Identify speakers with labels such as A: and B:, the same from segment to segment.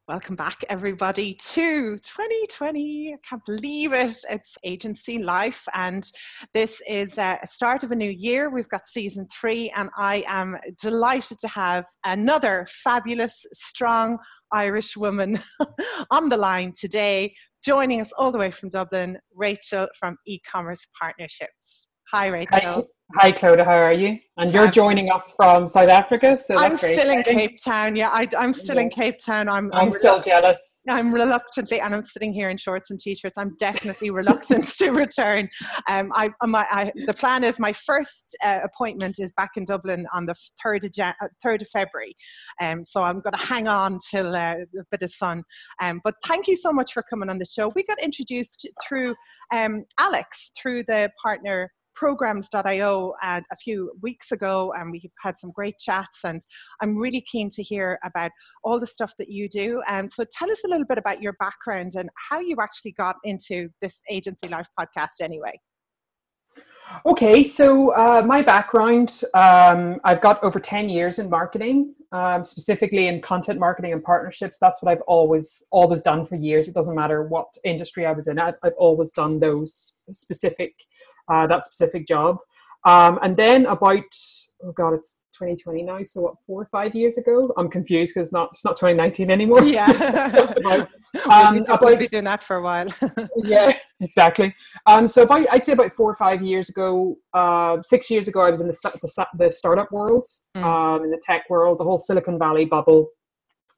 A: Welcome back, everybody, to 2020. I can't believe it. It's agency life, and this is a start of a new year. We've got season 3, and I am delighted to have another fabulous, strong Irish woman on the line today, joining us all the way from Dublin, Rachel from Ecommerce Partnerships. Hi, Rachel.
B: Hi, Clodagh, how are you? And you're joining us from South Africa, so that's
A: I'm still in Cape Town. Yeah, I'm still in Cape Town.
B: I'm still jealous.
A: I'm reluctantly, and I'm sitting here in shorts and t-shirts. I'm definitely reluctant to return. The plan is my first appointment is back in Dublin on the 3rd of February. So I'm going to hang on till a bit of sun. But thank you so much for coming on the show. We got introduced through Alex, through the partner programs.io a few weeks ago, and we've had some great chats, and I'm really keen to hear about all the stuff that you do. So tell us a little bit about your background and how you actually got into this Agency Life podcast anyway.
B: Okay, so my background, I've got over 10 years in marketing, specifically in content marketing and partnerships. That's what I've always done for years. It doesn't matter what industry I was in. I've always done those specific job. And then about, oh God, it's 2020 now. So what, 4 or 5 years ago? I'm confused because it's not 2019 anymore.
A: Yeah. We'll be doing that for a while.
B: Yeah, exactly. So I'd say about 4 or 5 years ago, 6 years ago, I was in the startup world, in the tech world, the whole Silicon Valley bubble,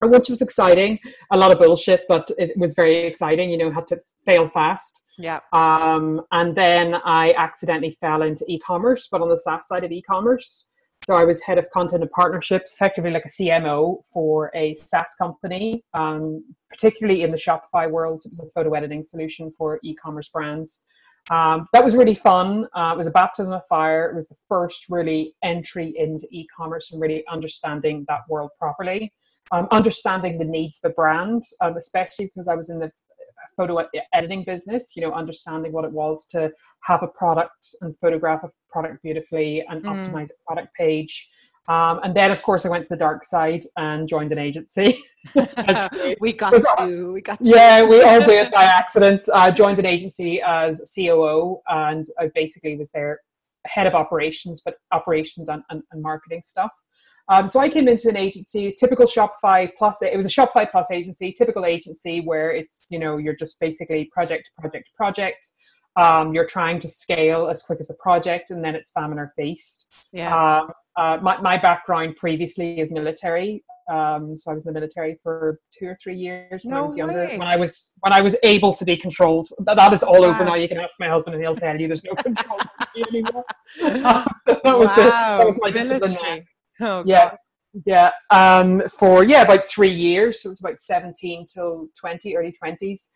B: which was exciting. A lot of bullshit, but it was very exciting. Had to fail fast.
A: Yeah.
B: And then I accidentally fell into e-commerce, but on the SaaS side of e-commerce. So I was head of content and partnerships, effectively like a CMO for a SaaS company, particularly in the Shopify world. It was a photo editing solution for e-commerce brands. That was really fun. It was a baptism of fire. It was the first really entry into e-commerce and really understanding that world properly. Understanding the needs of a brand, especially because I was in the photo editing business, understanding what it was to have a product and photograph a product beautifully and optimize a product page. And then, of course, I went to the dark side and joined an agency.
A: We got you.
B: Yeah, we all do it by accident. I joined an agency as COO, and I basically was their head of operations, but operations and marketing stuff. So I came into an agency, typical Shopify plus, it was a Shopify plus agency, typical agency where it's, you're just basically project. You're trying to scale as quick as the project, and then it's famine or feast.
A: Yeah.
B: My background previously is military. So I was in the military for 2 or 3 years when I was younger. When I was able to be controlled. That is all over now. You can ask my husband and he'll tell you there's no control anymore. So that was my military.
A: Oh,
B: yeah. For about 3 years. So it was about 17 till 20, early 20s.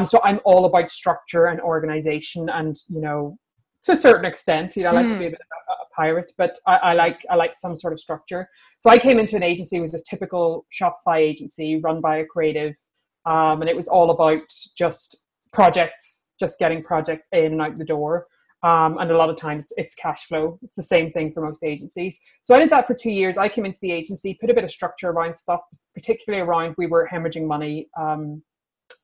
B: So I'm all about structure and organization, and to a certain extent, I like to be a bit of a pirate, but I like some sort of structure. So I came into an agency. It was a typical Shopify agency run by a creative, and it was all about just projects, just getting projects in and out the door. And a lot of times it's cash flow. It's the same thing for most agencies. So I did that for 2 years. I came into the agency, put a bit of structure around stuff, particularly around we were hemorrhaging money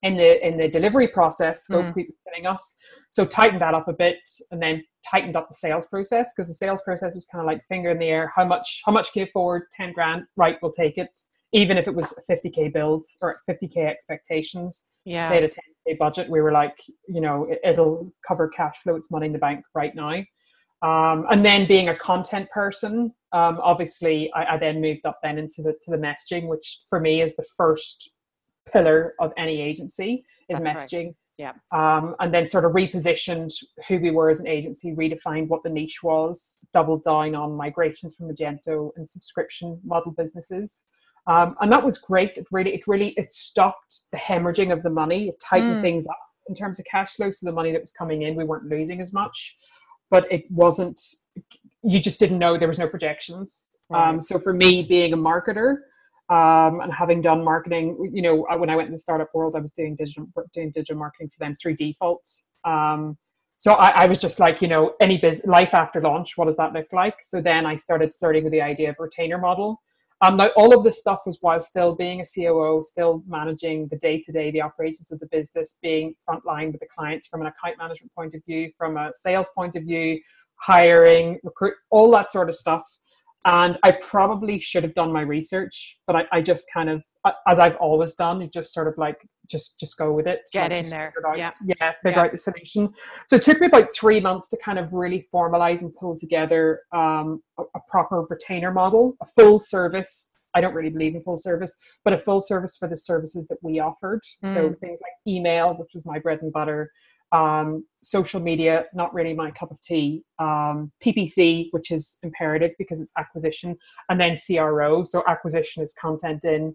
B: in the delivery process. Scope Creep was killing us. So tightened that up a bit, and then tightened up the sales process, because the sales process was kind of like finger in the air. How much can you afford? 10 grand, right? We'll take it. Even if it was 50k builds or 50k expectations.
A: Yeah.
B: They had a 10k budget. We were like, it'll cover cash flow. It's money in the bank right now. And then being a content person, obviously I then moved up then into the messaging, which for me is the first pillar of any agency is messaging.
A: Right. Yeah.
B: And then sort of repositioned who we were as an agency, redefined what the niche was, doubled down on migrations from Magento and subscription model businesses. And that was great. It stopped the hemorrhaging of the money. It tightened things up in terms of cash flow. So the money that was coming in, we weren't losing as much, but it wasn't, you just didn't know, there was no projections. Right. So for me, being a marketer, and having done marketing, when I went in the startup world, I was doing digital marketing for them through default. So I was just like, any life after launch, what does that look like? So then I started flirting with the idea of retainer model. Now, all of this stuff was while still being a COO, still managing the day-to-day, the operations of the business, being frontline with the clients from an account management point of view, from a sales point of view, hiring, recruit, all that sort of stuff. And I probably should have done my research, but I just kind of, as I've always done, you just sort of like, just go with it.
A: Get
B: like,
A: in there.
B: Figure out the solution. So it took me about 3 months to kind of really formalize and pull together a proper retainer model, a full service. I don't really believe in full service, but a full service for the services that we offered. So things like email, which was my bread and butter, social media, not really my cup of tea, PPC, which is imperative because it's acquisition, and then CRO. So acquisition is content in,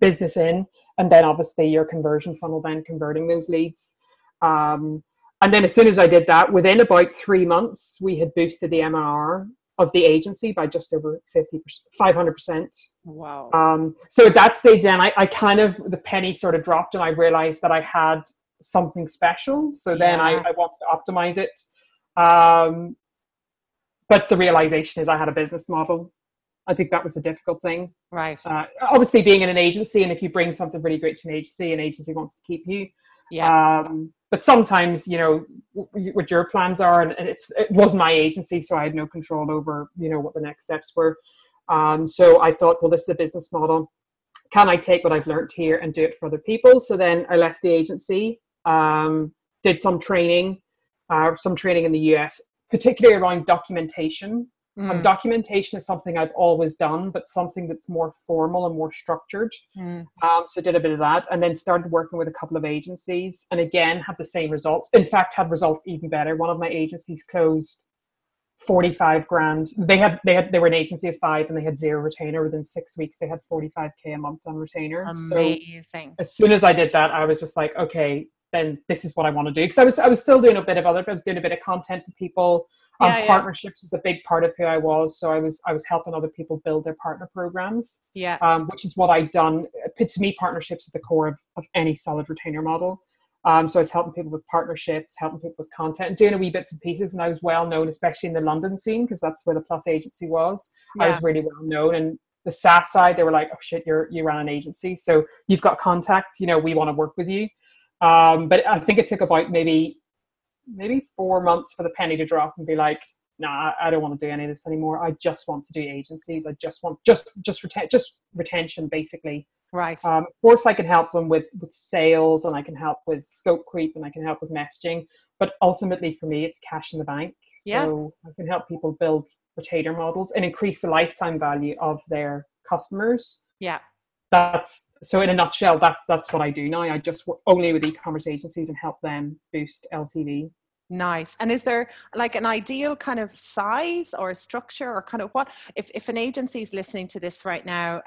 B: business in, and then obviously your conversion funnel, then converting those leads. And then as soon as I did that, within about 3 months, we had boosted the MRR of the agency by just over 500%.
A: Wow.
B: So at that stage then I kind of, the penny sort of dropped and I realized that I had something special. So then I wanted to optimize it. But the realization is I had a business model. I think that was the difficult thing.
A: Right.
B: Obviously being in an agency, and if you bring something really great to an agency wants to keep you.
A: Yeah.
B: But sometimes, you know, what your plans are, and it wasn't my agency, so I had no control over, you know, what the next steps were. So I thought, well, this is a business model. Can I take what I've learned here and do it for other people? So then I left the agency, did some training in the US, particularly around documentation. Documentation is something I've always done, but something that's more formal and more structured. So did a bit of that, and then started working with a couple of agencies, and again had the same results. In fact, had results even better. One of my agencies closed 45 grand. They were an agency of 5 and they had 0 retainer. Within 6 weeks, they had 45K a month on retainer.
A: Amazing.
B: So as soon as I did that, I was just like, okay, then this is what I want to do. Because I was still doing a bit of content for people. Partnerships was a big part of who I was. So I was helping other people build their partner programs. Which is what I'd done. To me, partnerships at the core of any solid retainer model. So I was helping people with partnerships, helping people with content, doing a wee bits and pieces. And I was well known, especially in the London scene, because that's where the Plus agency was. I was really well known. And the SaaS side, they were like, oh shit, you run an agency, so you've got contacts, you know, we want to work with you. But I think it took about maybe 4 months for the penny to drop and be like, nah, I don't want to do any of this anymore. I just want to do agencies. I just want just retention, basically.
A: Right.
B: Of course, I can help them with sales, and I can help with scope creep, and I can help with messaging. But ultimately, for me, it's cash in the bank. So I can help people build retainer models and increase the lifetime value of their customers.
A: Yeah.
B: So in a nutshell, that's what I do now. I just work only with e-commerce agencies and help them boost LTV.
A: Nice. And is there like an ideal kind of size or structure, or kind of what, if an agency is listening to this right now,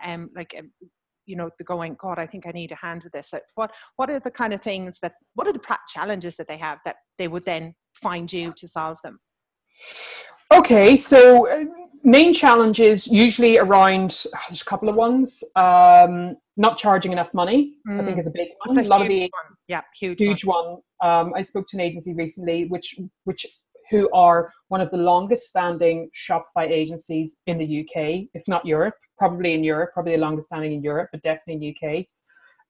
A: you know, they're going, God, I think I need a hand with this. What are the kind of things what are the challenges that they have that they would then find you to solve them?
B: Okay, so main challenges usually around, there's a couple of ones. Not charging enough money, I think, is a big one.
A: It's a lot of the one. Yeah, huge
B: one. I spoke to an agency recently, who are one of the longest standing Shopify agencies in the UK, if not Europe, probably the longest standing in Europe, but definitely in UK.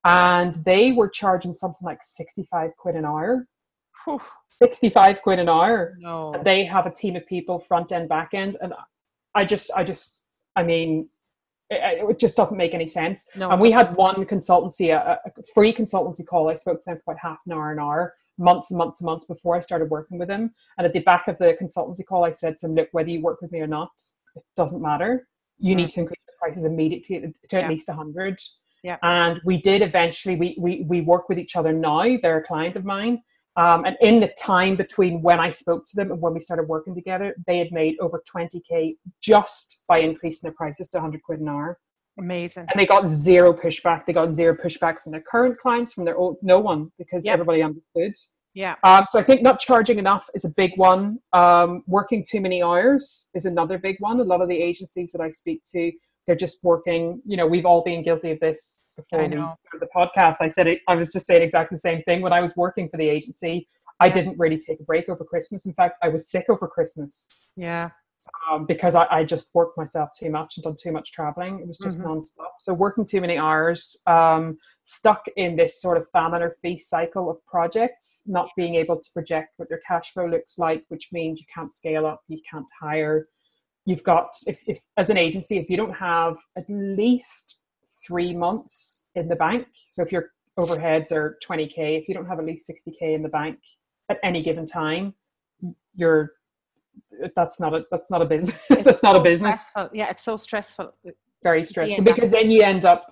B: And they were charging something like 65 quid an hour. 65 quid an hour.
A: No.
B: And they have a team of people, front end, back end. And I mean, it just doesn't make any sense.
A: No,
B: and we had one consultancy, a free consultancy call. I spoke to them for about half an hour, months and months and months before I started working with them. And at the back of the consultancy call, I said to them, look, whether you work with me or not, it doesn't matter. You need to increase the prices immediately to at least 100.
A: Yeah.
B: And we did eventually, we work with each other now. They're a client of mine. And in the time between when I spoke to them and when we started working together, they had made over 20K just by increasing their prices to 100 quid an hour.
A: Amazing. And
B: they got zero pushback. They got zero pushback from their current clients, from their old, no one, because everybody understood.
A: Yeah.
B: So I think not charging enough is a big one. Working too many hours is another big one. A lot of the agencies that I speak to, they're just working, you know, we've all been guilty of this before we started the podcast. I was just saying exactly the same thing. When I was working for the agency, I didn't really take a break over Christmas. In fact, I was sick over Christmas.
A: Yeah.
B: because I just worked myself too much and done too much traveling. It was just nonstop. So working too many hours, stuck in this sort of famine or feast cycle of projects, not being able to project what your cash flow looks like, which means you can't scale up, you can't hire. You've got, if as an agency, if you don't have at least 3 months in the bank, so if your overheads are 20K, if you don't have at least 60K in the bank at any given time, that's not a business. That's not a business.
A: Stressful. Yeah, it's so stressful.
B: Very stressful, because then you end up,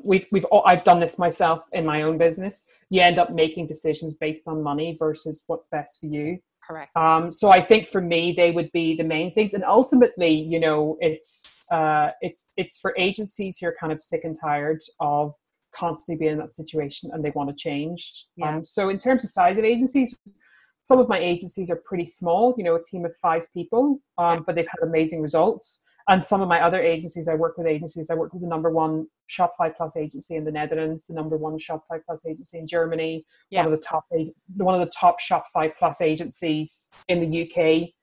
B: I've done this myself in my own business. You end up making decisions based on money versus what's best for you.
A: Correct.
B: So I think for me, they would be the main things. And ultimately, you know, it's for agencies who are kind of sick and tired of constantly being in that situation and they want to change.
A: Yeah.
B: So in terms of size of agencies, some of my agencies are pretty small, you know, a team of 5 people, but they've had amazing results. And some of my other agencies, I work with the #1 Shopify Plus agency in the Netherlands, the #1 Shopify Plus agency in Germany, one of the top Shopify Plus agencies in the UK.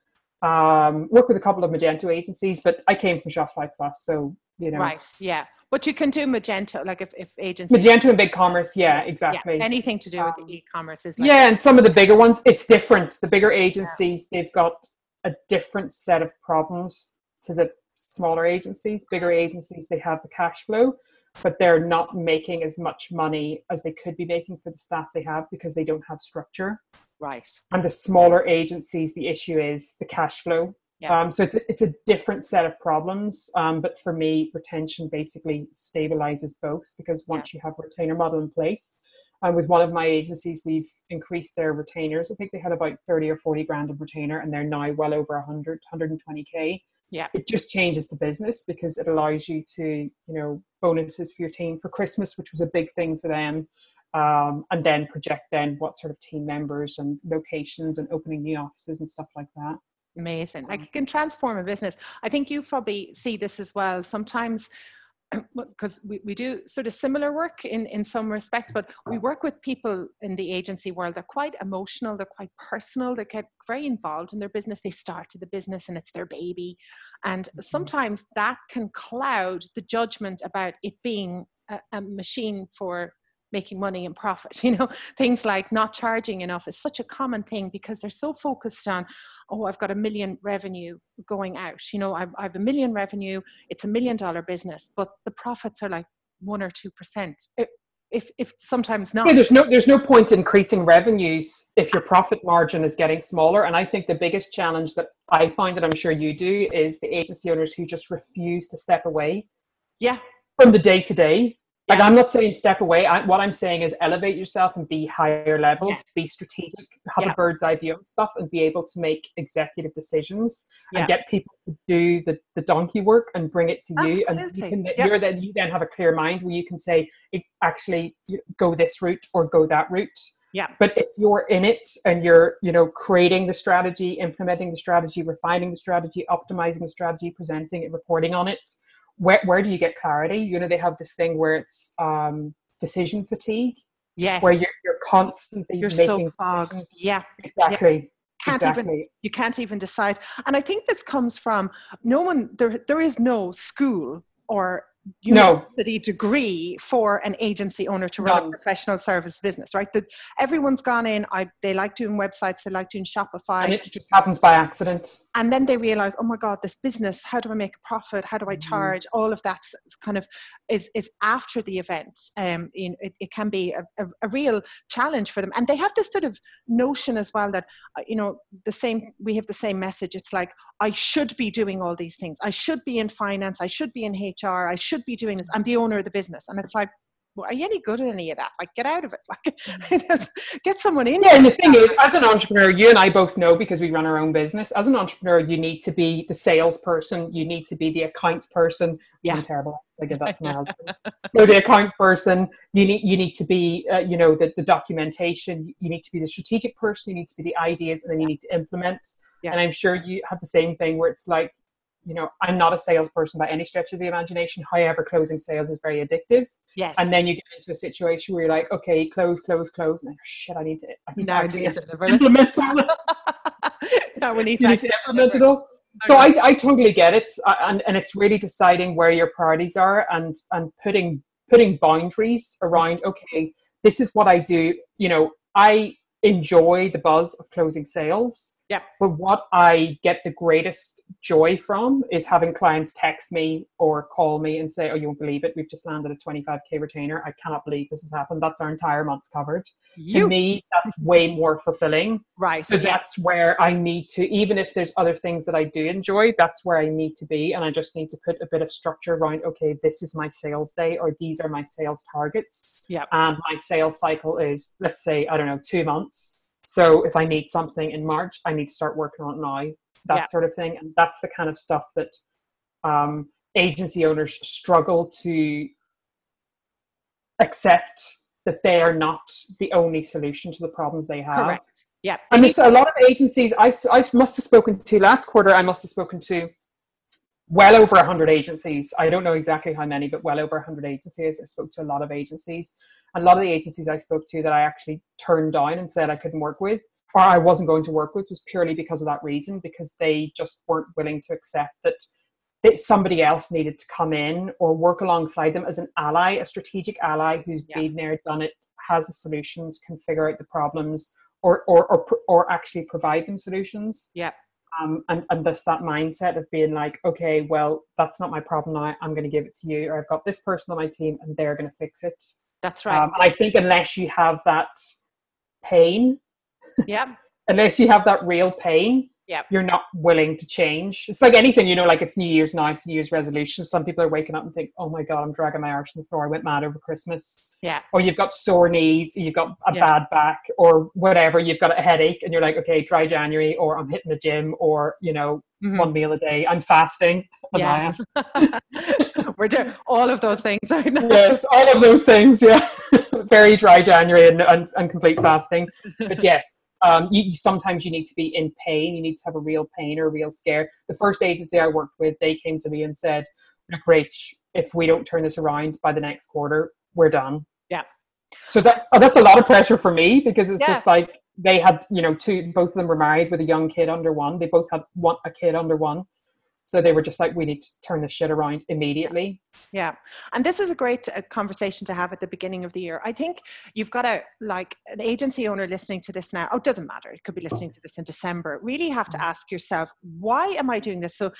B: Work with a couple of Magento agencies, but I came from Shopify Plus, so you know.
A: Right. Yeah. But you can do Magento, like if agencies.
B: Magento and BigCommerce, yeah, exactly.
A: Yeah, anything to do with the e-commerce is like.
B: Yeah, and some of the bigger ones, it's different. The bigger agencies, they've got a different set of problems to the smaller agencies. Bigger agencies, they have the cash flow, but they're not making as much money as they could be making for the staff they have because they don't have structure.
A: Right.
B: And the smaller agencies, the issue is the cash flow.
A: Yeah.
B: So it's a different set of problems. But for me, retention basically stabilizes both, because once you have a retainer model in place, with one of my agencies, we've increased their retainers. I think they had about 30 or 40 grand of retainer, and they're now well over 120K.
A: Yeah.
B: It just changes the business because it allows you to, you know, bonuses for your team for Christmas, which was a big thing for them. And then project then what sort of team members and locations and opening new offices and stuff like that.
A: Amazing. Like, it can transform a business. I think you probably see this as well sometimes, because we do sort of similar work in some respects, but we work with people in the agency world. They're quite emotional, they're quite personal, they get very involved in their business. They started the business and it's their baby. And sometimes that can cloud the judgment about it being a machine for making money and profit. You know, things like not charging enough is such a common thing because they're so focused on, oh, I've got $1 million revenue going out. You know, I have $1 million revenue. It's $1 million business, but the profits are like 1 or 2%. If sometimes not.
B: Yeah, there's no point in increasing revenues if your profit margin is getting smaller. And I think the biggest challenge that I find, that I'm sure you do, is the agency owners who just refuse to step away.
A: Yeah.
B: From the day to day. Like, I'm not saying step away. What I'm saying is elevate yourself and be higher level, be strategic, have a bird's eye view on stuff, and be able to make executive decisions and get people to do the donkey work and bring it to you.
A: Absolutely.
B: And you then have a clear mind where you can say, actually, go this route or go that route.
A: Yeah.
B: But if you're in it and you're, you know, creating the strategy, implementing the strategy, refining the strategy, optimizing the strategy, presenting it, reporting on it, where do you get clarity? You know, they have this thing where it's decision fatigue.
A: Yes.
B: Where you're constantly making
A: so fogged.
B: decisions.
A: Yeah.
B: Exactly.
A: You can't even decide. And I think this comes from there is no school or university degree for an agency owner to run a professional service business, right? That everyone's gone in, they like doing websites, they like doing Shopify.
B: And it just happens by accident. And
A: then they realize, oh my God, this business, how do I make a profit? How do I charge? All of that kind of is after the event. It can be a real challenge for them. And they have this sort of notion as well that, we have the same message. It's like, I should be doing all these things. I should be in finance. I should be in HR. I should be doing this. I'm the owner of the business. And it's like, well, are you any good at any of that? Like, get out of it. Like, get someone in.
B: Yeah, and the thing is, as an entrepreneur, you and I both know, because we run our own business, as an entrepreneur, you need to be the salesperson. You need to be the accounts person. Yeah. I'm terrible. I give that to my husband. So the accounts person, you need to be, the documentation. You need to be the strategic person. You need to be the ideas, and then you need to implement. Yeah. And I'm sure you have the same thing where it's like, I'm not a salesperson by any stretch of the imagination. However, closing sales is very addictive.
A: Yes.
B: And then you get into a situation where you're like, okay, close. And shit, I need to
A: deliver
B: implement all this.
A: No, we need
B: to implement it all. So I totally get it. And it's really deciding where your priorities are and putting boundaries around, okay, this is what I do. You know, I enjoy the buzz of closing sales.
A: Yeah.
B: But what I get the greatest joy from is having clients text me or call me and say, oh, you won't believe it, we've just landed a 25k retainer. I cannot believe this has happened. That's our entire month covered. To me, that's way more fulfilling.
A: Right.
B: So that's where I need to, even if there's other things that I do enjoy, that's where I need to be. And I just need to put a bit of structure around, okay, this is my sales day, or these are my sales targets.
A: Yeah.
B: And my sales cycle is, let's say, I don't know, 2 months. So if I need something in March, I need to start working on it now, that sort of thing. And that's the kind of stuff that agency owners struggle to accept, that they are not the only solution to the problems they have.
A: Correct. Yeah.
B: And there's a lot of agencies, I must have spoken to, last quarter, I must have spoken to well over 100 agencies. I don't know exactly how many, but well over 100 agencies. I spoke to a lot of agencies. A lot of the agencies I spoke to that I actually turned down and said I couldn't work with, or I wasn't going to work with, was purely because of that reason, because they just weren't willing to accept that somebody else needed to come in or work alongside them as an ally, a strategic ally who's been there, done it, has the solutions, can figure out the problems, or actually provide them solutions.
A: Yeah.
B: And thus that mindset of being like, okay, well, that's not my problem now, I'm going to give it to you, or I've got this person on my team and they're going to fix it.
A: That's right.
B: And I think unless you have that pain, unless you have that real pain, you're not willing to change. It's like anything, you know, like it's New Year's now, it's New Year's resolutions. Some people are waking up and think, oh my God, I'm dragging my arse on the floor, I went mad over Christmas.
A: Yeah.
B: Or you've got sore knees, you've got a bad back, or whatever, you've got a headache, and you're like, okay, dry January, or I'm hitting the gym, or, you know, one meal a day, I'm fasting, as I am.
A: We're doing all of those things.
B: Yes, all of those things, very dry January and complete fasting. But yes, sometimes you need to be in pain. You need to have a real pain or a real scare. The first agency I worked with, they came to me and said, look, Rach, if we don't turn this around by the next quarter, we're done. Yeah. So that's a lot of pressure for me, because it's just like, they had, you know, both of them were married with a young kid under one. They both had a kid under one. So they were just like, we need to turn this shit around immediately. Yeah.
A: And this is a great conversation to have at the beginning of the year. I think you've got to, like, an agency owner listening to this now, it doesn't matter, it could be listening to this in December, really have to ask yourself, why am I doing this? So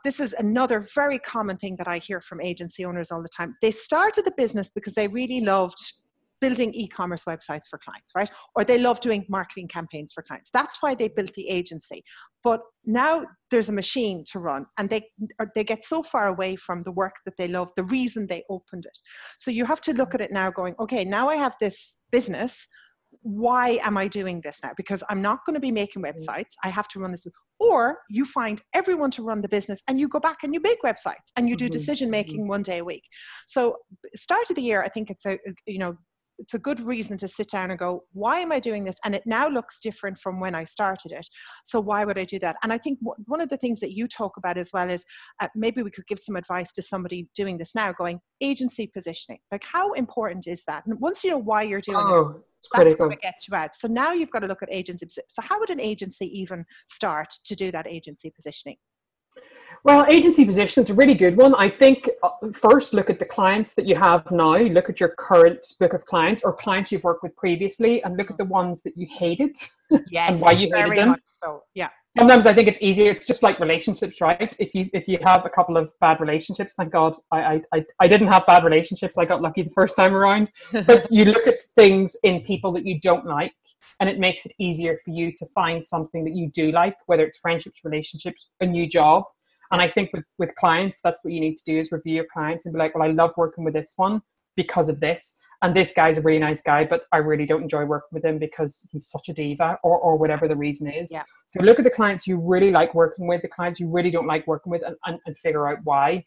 A: this is another very common thing that I hear from agency owners all the time. They started the business because they really loved building e-commerce websites for clients, right? Or they love doing marketing campaigns for clients. That's why they built the agency. But now there's a machine to run, and they get so far away from the work that they love, the reason they opened it. So you have to look at it now going, okay, now I have this business. Why am I doing this now? Because I'm not going to be making websites. I have to run this. Or you find everyone to run the business and you go back and you make websites and you do decision making one day a week. So start of the year, I think it's a good reason to sit down and go, why am I doing this? And it now looks different from when I started it. So why would I do that? And I think one of the things that you talk about as well is maybe we could give some advice to somebody doing this now, going agency positioning. Like, how important is that? And once you know why you're doing it, that's going to get you out. So now you've got to look at agency. So how would an agency even start to do that agency positioning?
B: Well, agency position is a really good one. I think first look at the clients that you have now. Look at your current book of clients or clients you've worked with previously, and look at the ones that you hated and why you hated them.
A: Much so. Yeah.
B: Sometimes I think it's easier. It's just like relationships, right? If you have a couple of bad relationships, thank God I didn't have bad relationships. I got lucky the first time around. But you look at things in people that you don't like, and it makes it easier for you to find something that you do like, whether it's friendships, relationships, a new job. And I think with clients, that's what you need to do, is review your clients and be like, well, I love working with this one because of this. And this guy's a really nice guy, but I really don't enjoy working with him because he's such a diva, or whatever the reason is. Yeah. So look at the clients you really like working with, the clients you really don't like working with, and figure out why.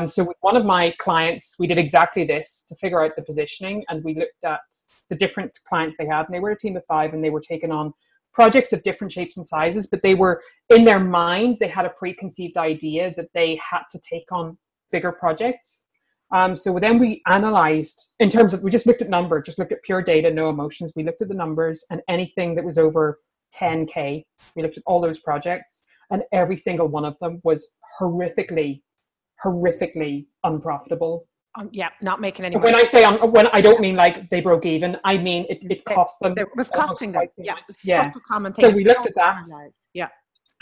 B: So with one of my clients, we did exactly this to figure out the positioning, and we looked at the different clients they had, and they were a team of 5, and they were taking on projects of different shapes and sizes, but they were, in their mind, they had a preconceived idea that they had to take on bigger projects. So then we analyzed in terms of, we just looked at numbers, just looked at pure data, no emotions. We looked at the numbers, and anything that was over 10K, we looked at all those projects, and every single one of them was horrifically unprofitable.
A: Yeah, not making any
B: money.
A: money.
B: When I say when I don't mean like they broke even, I mean it cost them.
A: It was costing them. Yeah,
B: yeah.
A: Such a common thing.
B: So we looked at that.
A: Yeah.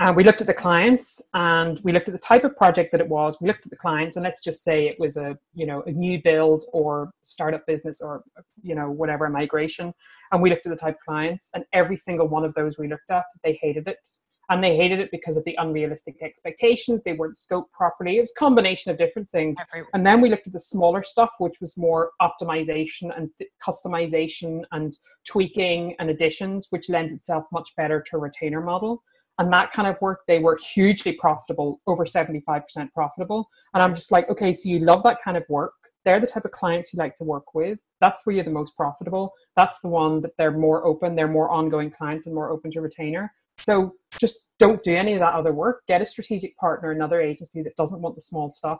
B: And we looked at the clients, and we looked at the type of project that it was. We looked at the clients, and let's just say it was a new build or startup business or, whatever, a migration. And we looked at the type of clients, and every single one of those we looked at, they hated it. And they hated it because of the unrealistic expectations. They weren't scoped properly. It was a combination of different things. And then we looked at the smaller stuff, which was more optimization and customization and tweaking and additions, which lends itself much better to a retainer model. And that kind of work, they were hugely profitable, over 75% profitable. And I'm just like, okay, so you love that kind of work. They're the type of clients you like to work with. That's where you're the most profitable. That's the one that they're more open, they're more ongoing clients and more open to retainer. So just don't do any of that other work. Get a strategic partner, another agency that doesn't want the small stuff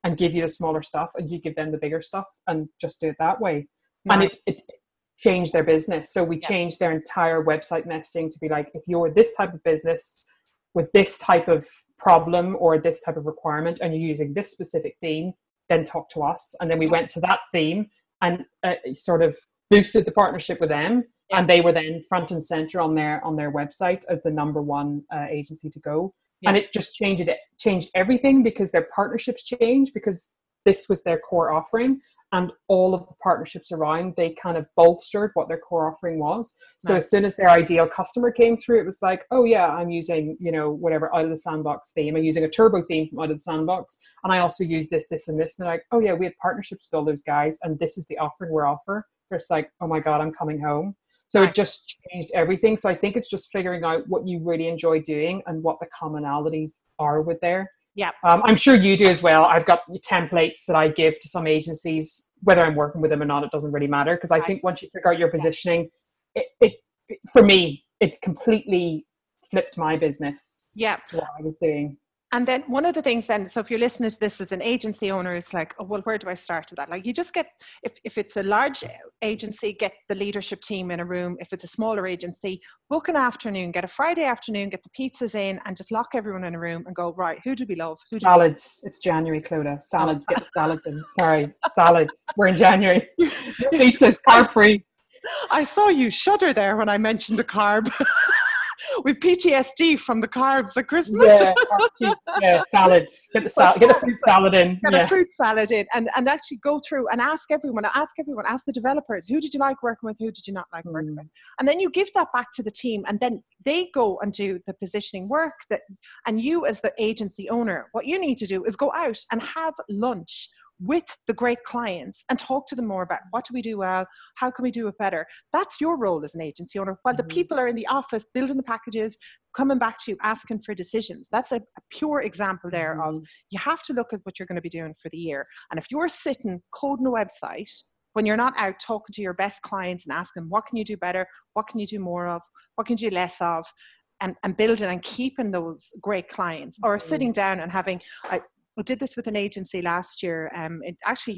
B: and give you the smaller stuff, and you give them the bigger stuff, and just do it that way. Nice. And it changed their business. So we changed their entire website messaging to be like, if you're this type of business with this type of problem or this type of requirement and you're using this specific theme, then talk to us. And then we went to that theme and sort of boosted the partnership with them. And they were then front and center on their website as the number one agency to go. Yeah. And it just changed everything, because their partnerships changed, because this was their core offering. And all of the partnerships around, they kind of bolstered what their core offering was. So As soon as their ideal customer came through, it was like, oh yeah, I'm using, whatever, Out of the Sandbox theme. I'm using a turbo theme from Out of the Sandbox. And I also use this, this, and this. And they're like, oh yeah, we had partnerships with all those guys. And this is the offering we're offering. It's like, oh my God, I'm coming home. So it just changed everything. So I think it's just figuring out what you really enjoy doing and what the commonalities are with there.
A: Yeah.
B: I'm sure you do as well. I've got templates that I give to some agencies, whether I'm working with them or not, it doesn't really matter. Because I think once you figure out your positioning, it for me, it completely flipped my business.
A: Yeah.
B: To what I was doing.
A: And then one of the things then, so if you're listening to this as an agency owner, it's like, oh, well, where do I start with that? Like, you just get, if it's a large agency, get the leadership team in a room. If it's a smaller agency, book an afternoon, get a Friday afternoon, get the pizzas in, and just lock everyone in a room and go, right, who do we love?
B: Salads. It's January, Clodagh. Salads. Get the salads in. Sorry. Salads. We're in January. Pizzas, carb free.
A: I saw you shudder there when I mentioned the carb. With PTSD from the carbs at Christmas.
B: Salad. Get a fruit salad in.
A: Get a fruit salad in, and actually go through and ask everyone, ask the developers, who did you like working with, who did you not like working with? And then you give that back to the team, and then they go and do the positioning work and you as the agency owner, what you need to do is go out and have lunch with the great clients and talk to them more about what do we do well, how can we do it better. That's your role as an agency owner, while the people are in the office building the packages, coming back to you, asking for decisions. That's a pure example there of, you have to look at what you're going to be doing for the year. And if you're sitting coding a website when you're not out talking to your best clients and asking, what can you do better, what can you do more of, what can you do less of, and building and keeping those great clients, or sitting down and having, we did this with an agency last year.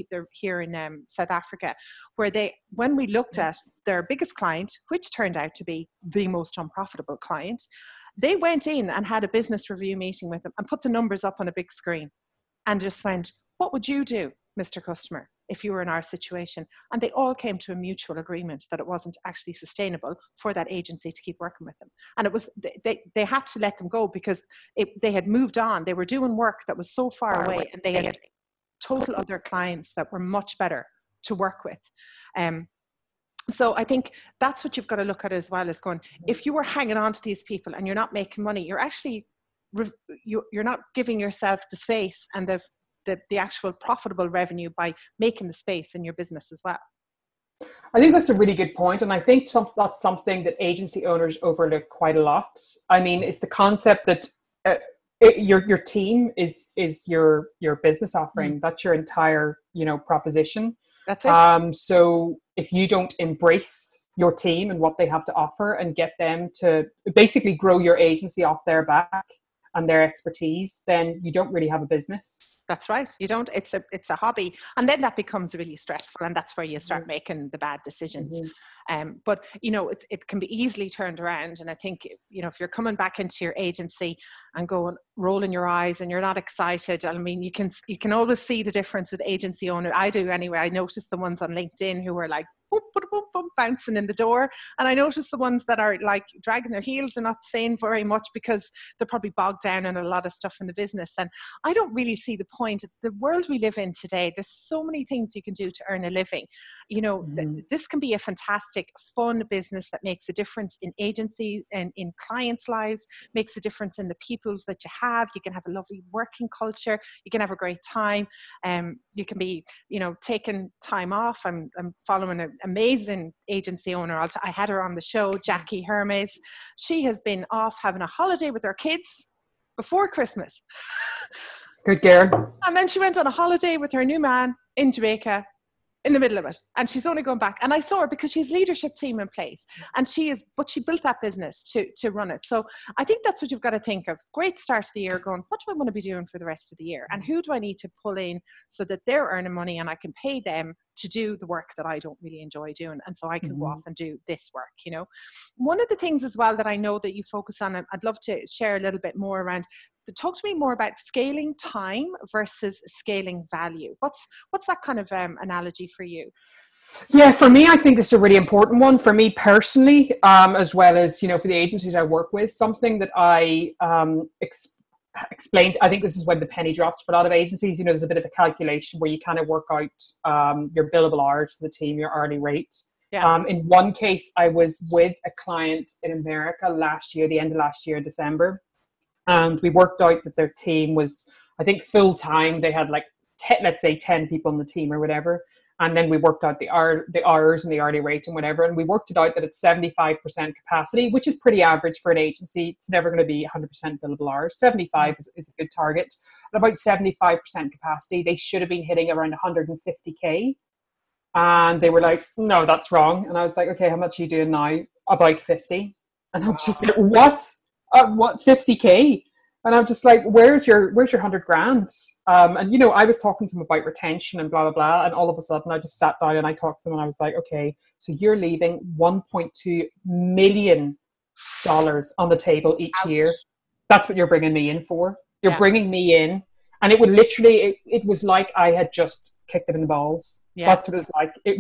A: They're here in South Africa, where when we looked at their biggest client, which turned out to be the most unprofitable client, they went in and had a business review meeting with them and put the numbers up on a big screen and just went, what would you do, Mr. Customer, if you were in our situation? And they all came to a mutual agreement that it wasn't actually sustainable for that agency to keep working with them. And it was, they had to let them go because they had moved on. They were doing work that was so far away, and they had total other clients that were much better to work with. So I think that's what you've got to look at as well, as going, if you were hanging on to these people and you're not making money, you're actually, you're not giving yourself the space and the actual profitable revenue by making the space in your business as well.
B: I think that's a really good point. And I think that's something that agency owners overlook quite a lot. I mean, it's the concept that your team is your business offering. That's your entire, proposition.
A: That's it.
B: So if you don't embrace your team and what they have to offer and get them to basically grow your agency off their back and their expertise, then you don't really have a business.
A: That's right. You don't, it's a hobby. And then that becomes really stressful, and that's where you start making the bad decisions. But, you know, it can be easily turned around. And I think, you know, if you're coming back into your agency and going, rolling your eyes and you're not excited, I mean, you can always see the difference with agency owner. I do anyway. I notice the ones on LinkedIn who are like, boom, boom, boom, boom, bouncing in the door. And I notice the ones that are like dragging their heels and not saying very much because they're probably bogged down in a lot of stuff in the business. And I don't really see the point. The world we live in today, there's so many things you can do to earn a living. You know, this can be a fantastic, fun business that makes a difference in agencies and in clients' lives, makes a difference in the peoples that you have. You can have a lovely working culture. You can have a great time. You can be, you know, taking time off. I'm following an amazing agency owner. I had her on the show, Jackie Hermes. She has been off having a holiday with her kids before Christmas.
B: Good girl.
A: And then she went on a holiday with her new man in Jamaica in the middle of it. And she's only going back. And I saw her because she's leadership team in place. And she built that business to run it. So I think that's what you've got to think of. Great start to the year going, what do I want to be doing for the rest of the year? And who do I need to pull in so that they're earning money and I can pay them to do the work that I don't really enjoy doing. And so I can go off and do this work, you know. One of the things as well that I know that you focus on, and I'd love to share a little bit more around, talk to me more about scaling time versus scaling value. What's that kind of analogy for you?
B: Yeah, for me, I think it's a really important one for me personally, as well as, you know, for the agencies I work with. Something that I explained, I think this is when the penny drops for a lot of agencies. You know, there's a bit of a calculation where you kind of work out your billable hours for the team, your hourly rate.
A: Yeah.
B: In one case, I was with a client in America last year, the end of last year, December. And we worked out that their team was, I think, full time. They had like 10 people on the team or whatever. And then we worked out the hours and the hourly rate and whatever. And we worked it out that it's 75% capacity, which is pretty average for an agency. It's never going to be 100% billable hours. 75 is a good target. At about 75% capacity, they should have been hitting around 150K. And they were like, no, that's wrong. And I was like, okay, how much are you doing now? About 50. And I'm just like, what 50K? And I'm just like, where's your 100 grand? And, you know, I was talking to him about retention and blah, blah, blah. And all of a sudden I just sat down and I talked to him and I was like, okay, so you're leaving $1.2 million on the table each year. That's what you're bringing me in for. You're bringing me in. And it would literally, it was like I had just kicked them in the balls. Yeah. That's what it was like. It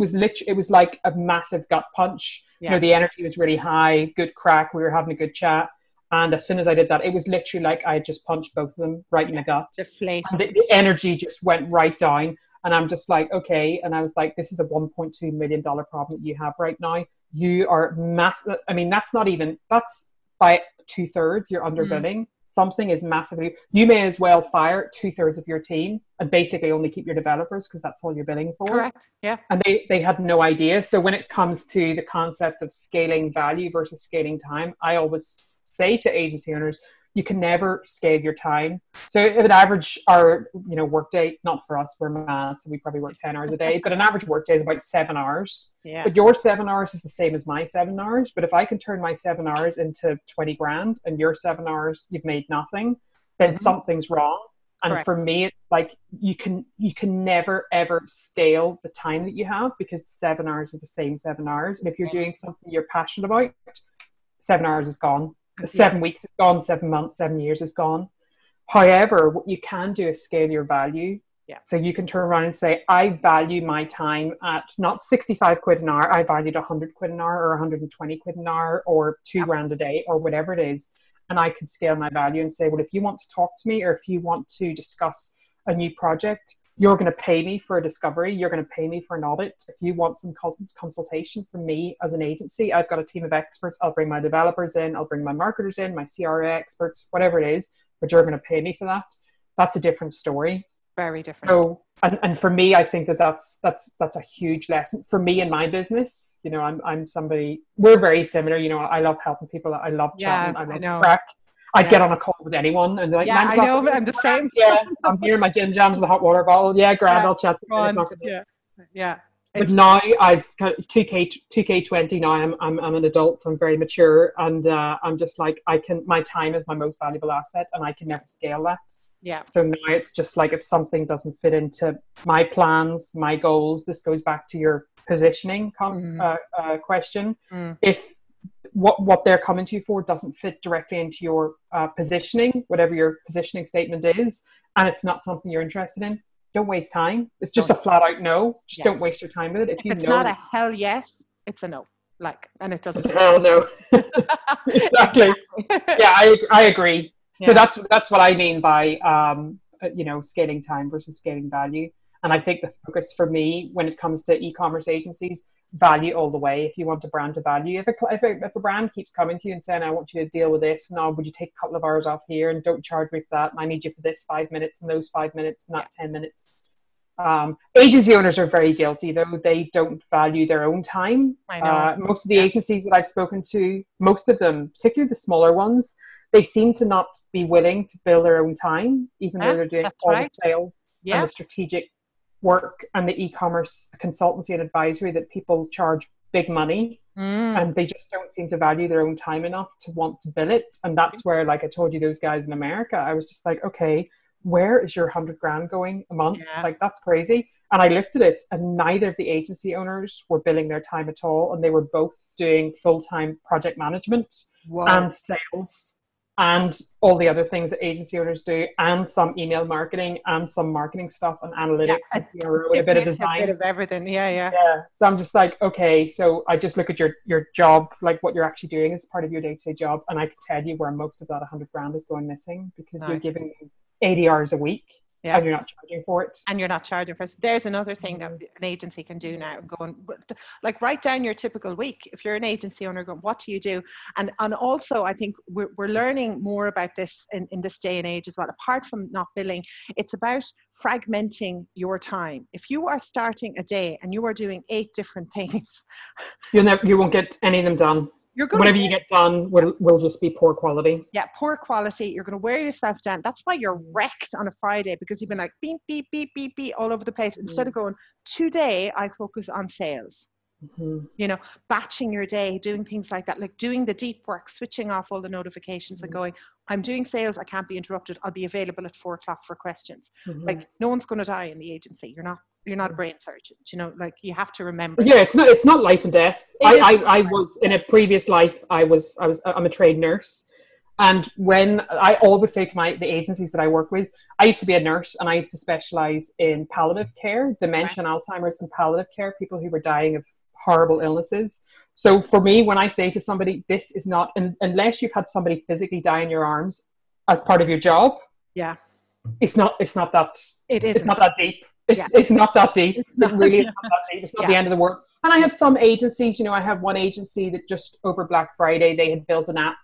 B: was like a massive gut punch. Yeah. You know, the energy was really high, good crack. We were having a good chat. And as soon as I did that, it was literally like I had just punched both of them right in the gut. The energy just went right down. And I'm just like, okay. And I was like, this is a $1.2 million problem that you have right now. You are massive. I mean, that's by 2/3 you're underbilling. Something is massively, you may as well fire 2/3 of your team and basically only keep your developers because that's all you're billing for.
A: Correct. Yeah.
B: And they had no idea. So when it comes to the concept of scaling value versus scaling time, I always say to agency owners, you can never scale your time. So if an average work day, not for us, we're mad, so we probably work 10 hours a day, but an average work day is about 7 hours. Yeah. But your 7 hours is the same as my 7 hours. But if I can turn my 7 hours into 20 grand and your 7 hours, you've made nothing, then something's wrong. And correct. For me, it's like you can never ever scale the time that you have because 7 hours is the same 7 hours. And if you're doing something you're passionate about, 7 hours is gone. 7 weeks is gone, 7 months, 7 years is gone. However, what you can do is scale your value. Yeah. So you can turn around and say, I value my time at not 65 quid an hour, I value it 100 quid an hour or 120 quid an hour or 2 grand a day or whatever it is. And I can scale my value and say, well, if you want to talk to me or if you want to discuss a new project, you're going to pay me for a discovery. You're going to pay me for an audit. If you want some consultation from me as an agency, I've got a team of experts. I'll bring my developers in. I'll bring my marketers in, my CRA experts, whatever it is, but you're going to pay me for that. That's a different story.
A: Very different.
B: So, and for me, I think that's a huge lesson for me in my business. You know, I'm somebody, we're very similar. You know, I love helping people. I love chatting. I love crack. I'd get on a call with anyone and they're like,
A: I know, I'm the same.
B: Yeah, I'm here, my gin jams, the hot water bottle. Yeah, grand, I'll chat to you.
A: Yeah.
B: But now I've kind of 2K20 now. I'm an adult, so I'm very mature, and I'm just like my time is my most valuable asset, and I can never scale that.
A: Yeah.
B: So now it's just like, if something doesn't fit into my plans, my goals, this goes back to your positioning question. If what they're coming to you for doesn't fit directly into your positioning, whatever your positioning statement is, and it's not something you're interested in, don't waste time. It's just a flat out no. Just don't waste your time with it.
A: If it's not a hell yes, it's a no. Like, and it doesn't.
B: It's a hell no. Exactly. Yeah, I agree. Yeah. So that's what I mean by scaling time versus scaling value. And I think the focus for me when it comes to e-commerce agencies, value all the way. If you want a brand to value, if a brand keeps coming to you and saying, I want you to deal with this, now would you take a couple of hours off here and don't charge me for that, and I need you for this 5 minutes and those 5 minutes, not 10 minutes. Agency owners are very guilty though. They don't value their own time.
A: I know.
B: Most of the agencies that I've spoken to, most of them, particularly the smaller ones, they seem to not be willing to bill their own time, even though they're doing all the sales and the strategic work and the e-commerce consultancy and advisory that people charge big money, and they just don't seem to value their own time enough to want to bill it. And that's where, like I told you, those guys in America, I was just like, okay, where is your 100 grand going a month? Like, that's crazy. And I looked at it, and neither of the agency owners were billing their time at all, and they were both doing full-time project management and sales and all the other things that agency owners do, and some email marketing and some marketing stuff and analytics and CRO, a bit of design.
A: A bit of everything, yeah.
B: So I'm just like, okay, so I just look at your job, like what you're actually doing as part of your day-to-day job, and I can tell you where most of that 100 grand is going missing, because you're giving 80 hours a week. And you're not charging for it.
A: And you're not charging for it. So there's another thing that an agency can do now. Like, write down your typical week. If you're an agency owner, what do you do? And also, I think we're learning more about this in this day and age as well. Apart from not billing, it's about fragmenting your time. If you are starting a day and you are doing 8 different things,
B: you won't get any of them done. Whatever you get done will just be poor quality. Yeah,
A: poor quality. You're going to wear yourself down. That's why you're wrecked on a Friday, because you've been like beep, beep, beep, beep, beep all over the place. Instead of going, today I focus on sales. Batching your day, doing things like that, like doing the deep work, switching off all the notifications and going, I'm doing sales, I can't be interrupted. I'll be available at 4 o'clock for questions. Like, no one's going to die in the agency. You're not a brain surgeon, like, you have to remember.
B: Yeah, it's not life and death. I was in a previous life, I'm a trained nurse. And when I always say to the agencies that I work with, I used to be a nurse, and I used to specialize in palliative care, dementia and Alzheimer's, and palliative care, people who were dying of horrible illnesses. So for me, when I say to somebody, this is not, unless you've had somebody physically die in your arms as part of your job, it's not that deep. It's not that deep. It really is not that deep. It's not the end of the world. And I have some agencies, I have one agency that just over Black Friday, they had built an app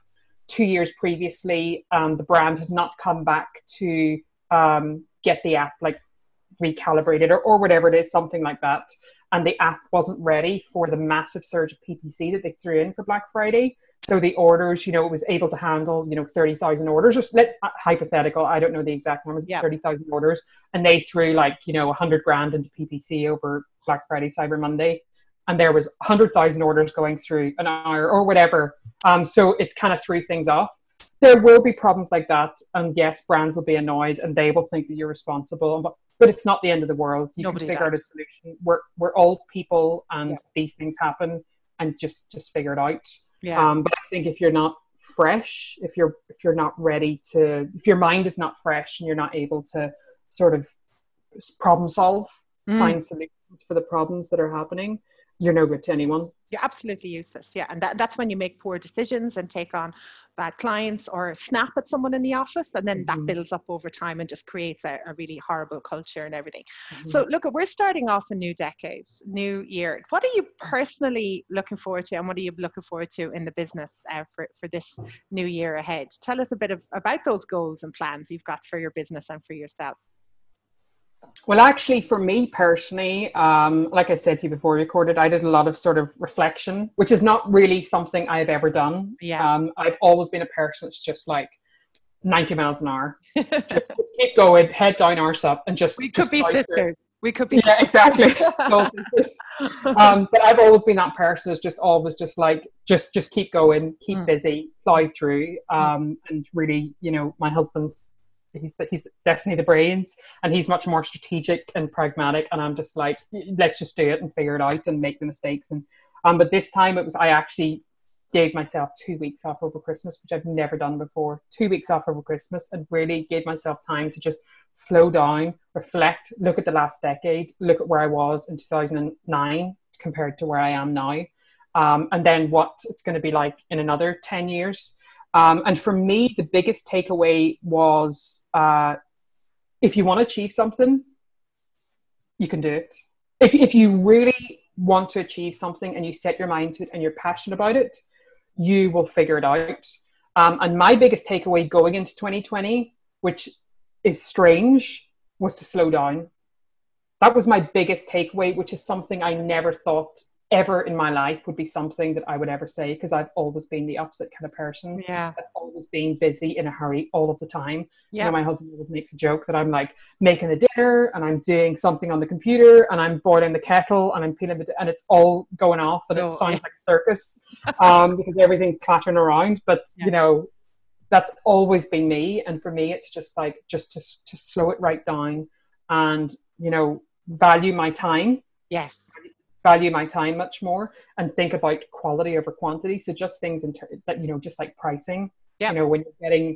B: 2 years previously. The brand had not come back to get the app like recalibrated or whatever it is, something like that. And the app wasn't ready for the massive surge of PPC that they threw in for Black Friday. So the orders, it was able to handle, 30,000 orders, or let's hypothetical, I don't know the exact numbers, 30,000 orders. And they threw 100 grand into PPC over Black Friday, Cyber Monday. And there was 100,000 orders going through an hour or whatever. So it kind of threw things off. There will be problems like that. And yes, brands will be annoyed and they will think that you're responsible. But it's not the end of the world. You can figure out a solution. We're all people, and these things happen, and just figure it out. But I think if you're not fresh, if you're not ready to, if your mind is not fresh and you're not able to sort of problem solve, find solutions for the problems that are happening, you're no good to anyone.
A: You're absolutely useless. Yeah. And that's when you make poor decisions and take on bad clients or snap at someone in the office. And then that builds up over time and just creates a really horrible culture and everything. So look, we're starting off a new decade, new year. What are you personally looking forward to, and what are you looking forward to in the business for this new year ahead? Tell us a bit about those goals and plans you've got for your business and for yourself.
B: Well, actually, for me personally, like I said to you before we recorded, I did a lot of sort of reflection, which is not really something I've ever done. I've always been a person that's just like 90 miles an hour. just keep going, head down, arse up, and just...
A: We could be sisters. We could be...
B: Yeah, exactly. But I've always been that person that's just always just like, just keep going, keep busy, plow through. And really, my husband's he's definitely the brains, and he's much more strategic and pragmatic, and I'm just like, let's just do it and figure it out and make the mistakes. And but this time I actually gave myself 2 weeks off over Christmas, which I've never done before. 2 weeks off over Christmas, and really gave myself time to just slow down, reflect, look at the last decade, look at where I was in 2009 compared to where I am now. And then what it's going to be like in another 10 years. And for me, the biggest takeaway was, if you want to achieve something, you can do it. If you really want to achieve something and you set your mind to it and you're passionate about it, you will figure it out. And my biggest takeaway going into 2020, which is strange, was to slow down. That was my biggest takeaway, which is something I never thought ever in my life would be something that I would ever say, because I've always been the opposite kind of person.
A: Yeah.
B: I've always been busy, in a hurry, all of the time.
A: Yeah.
B: You know, my husband always makes a joke that I'm like making the dinner and I'm doing something on the computer and I'm boiling the kettle and I'm peeling it, and it's all going off and it sounds like a circus because everything's clattering around. But you know, that's always been me. And for me, it's just like, just to slow it right down and, you know, value my time.
A: Yes.
B: Value my time much more and think about quality over quantity. So just things that, you know, just like pricing, you know, when you're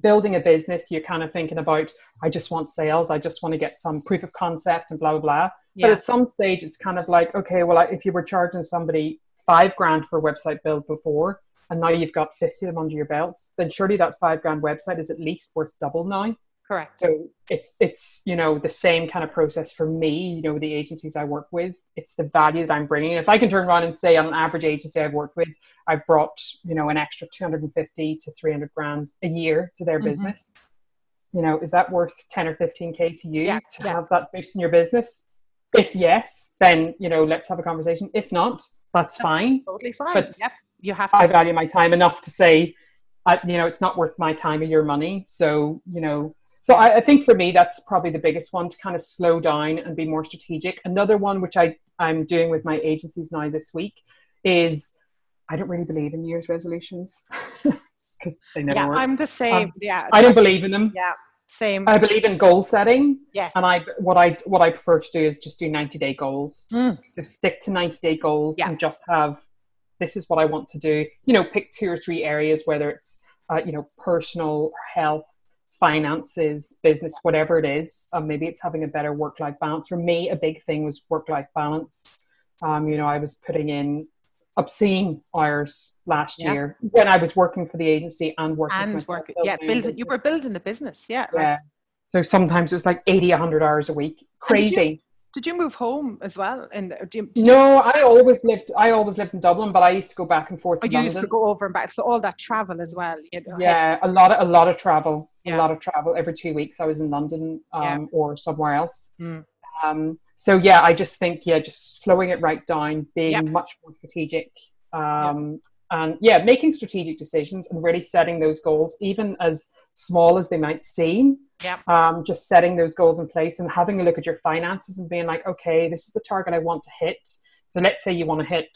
B: building a business, you're kind of thinking about, I just want sales. I just want to get some proof of concept and blah, blah, blah. But at some stage it's kind of like, okay, well, if you were charging somebody $5,000 for a website build before, and now you've got 50 of them under your belts, then surely that $5,000 website is at least worth double now.
A: Correct.
B: So it's, you know, the same kind of process for me, you know, the agencies I work with, it's the value that I'm bringing. If I can turn around and say on an average agency I've worked with, I've brought, you know, an extra 250 to 300 grand a year to their business. You know, is that worth 10 or 15K to you to have that boost in your business? If yes, then, you know, let's have a conversation. If not, that's fine.
A: Totally fine.
B: But
A: you have to.
B: I value my time enough to say, you know, it's not worth my time or your money. So, you know, so I think for me, that's probably the biggest one, to kind of slow down and be more strategic. Another one, which I'm doing with my agencies now this week, is I don't really believe in New Year's resolutions because they never work.
A: I'm the same.
B: I don't believe in them.
A: Yeah, same.
B: I believe in goal setting.
A: Yes.
B: And what I prefer to do is just do 90-day goals. So stick to 90-day goals and just have, this is what I want to do. You know, pick 2 or 3 areas, whether it's, you know, personal, health, finances, business, whatever it is. Maybe it's having a better work-life balance. For me, a big thing was work-life balance. You know, I was putting in obscene hours last year when I was working for the agency and working myself.
A: You were building the business.
B: So sometimes it was like 80, 100 hours a week. Crazy.
A: Did you move home as well?
B: No, I always lived in Dublin, but I used to go back and forth to London.
A: You used to go over and back, so all that travel as well. You know?
B: Yeah, a lot of travel. A lot of travel. Every 2 weeks I was in London or somewhere else. So yeah, I just think just slowing it right down, being much more strategic, and making strategic decisions and really setting those goals, even as small as they might seem. Just setting those goals in place and having a look at your finances and being like, okay, this is the target I want to hit. So let's say you want to hit,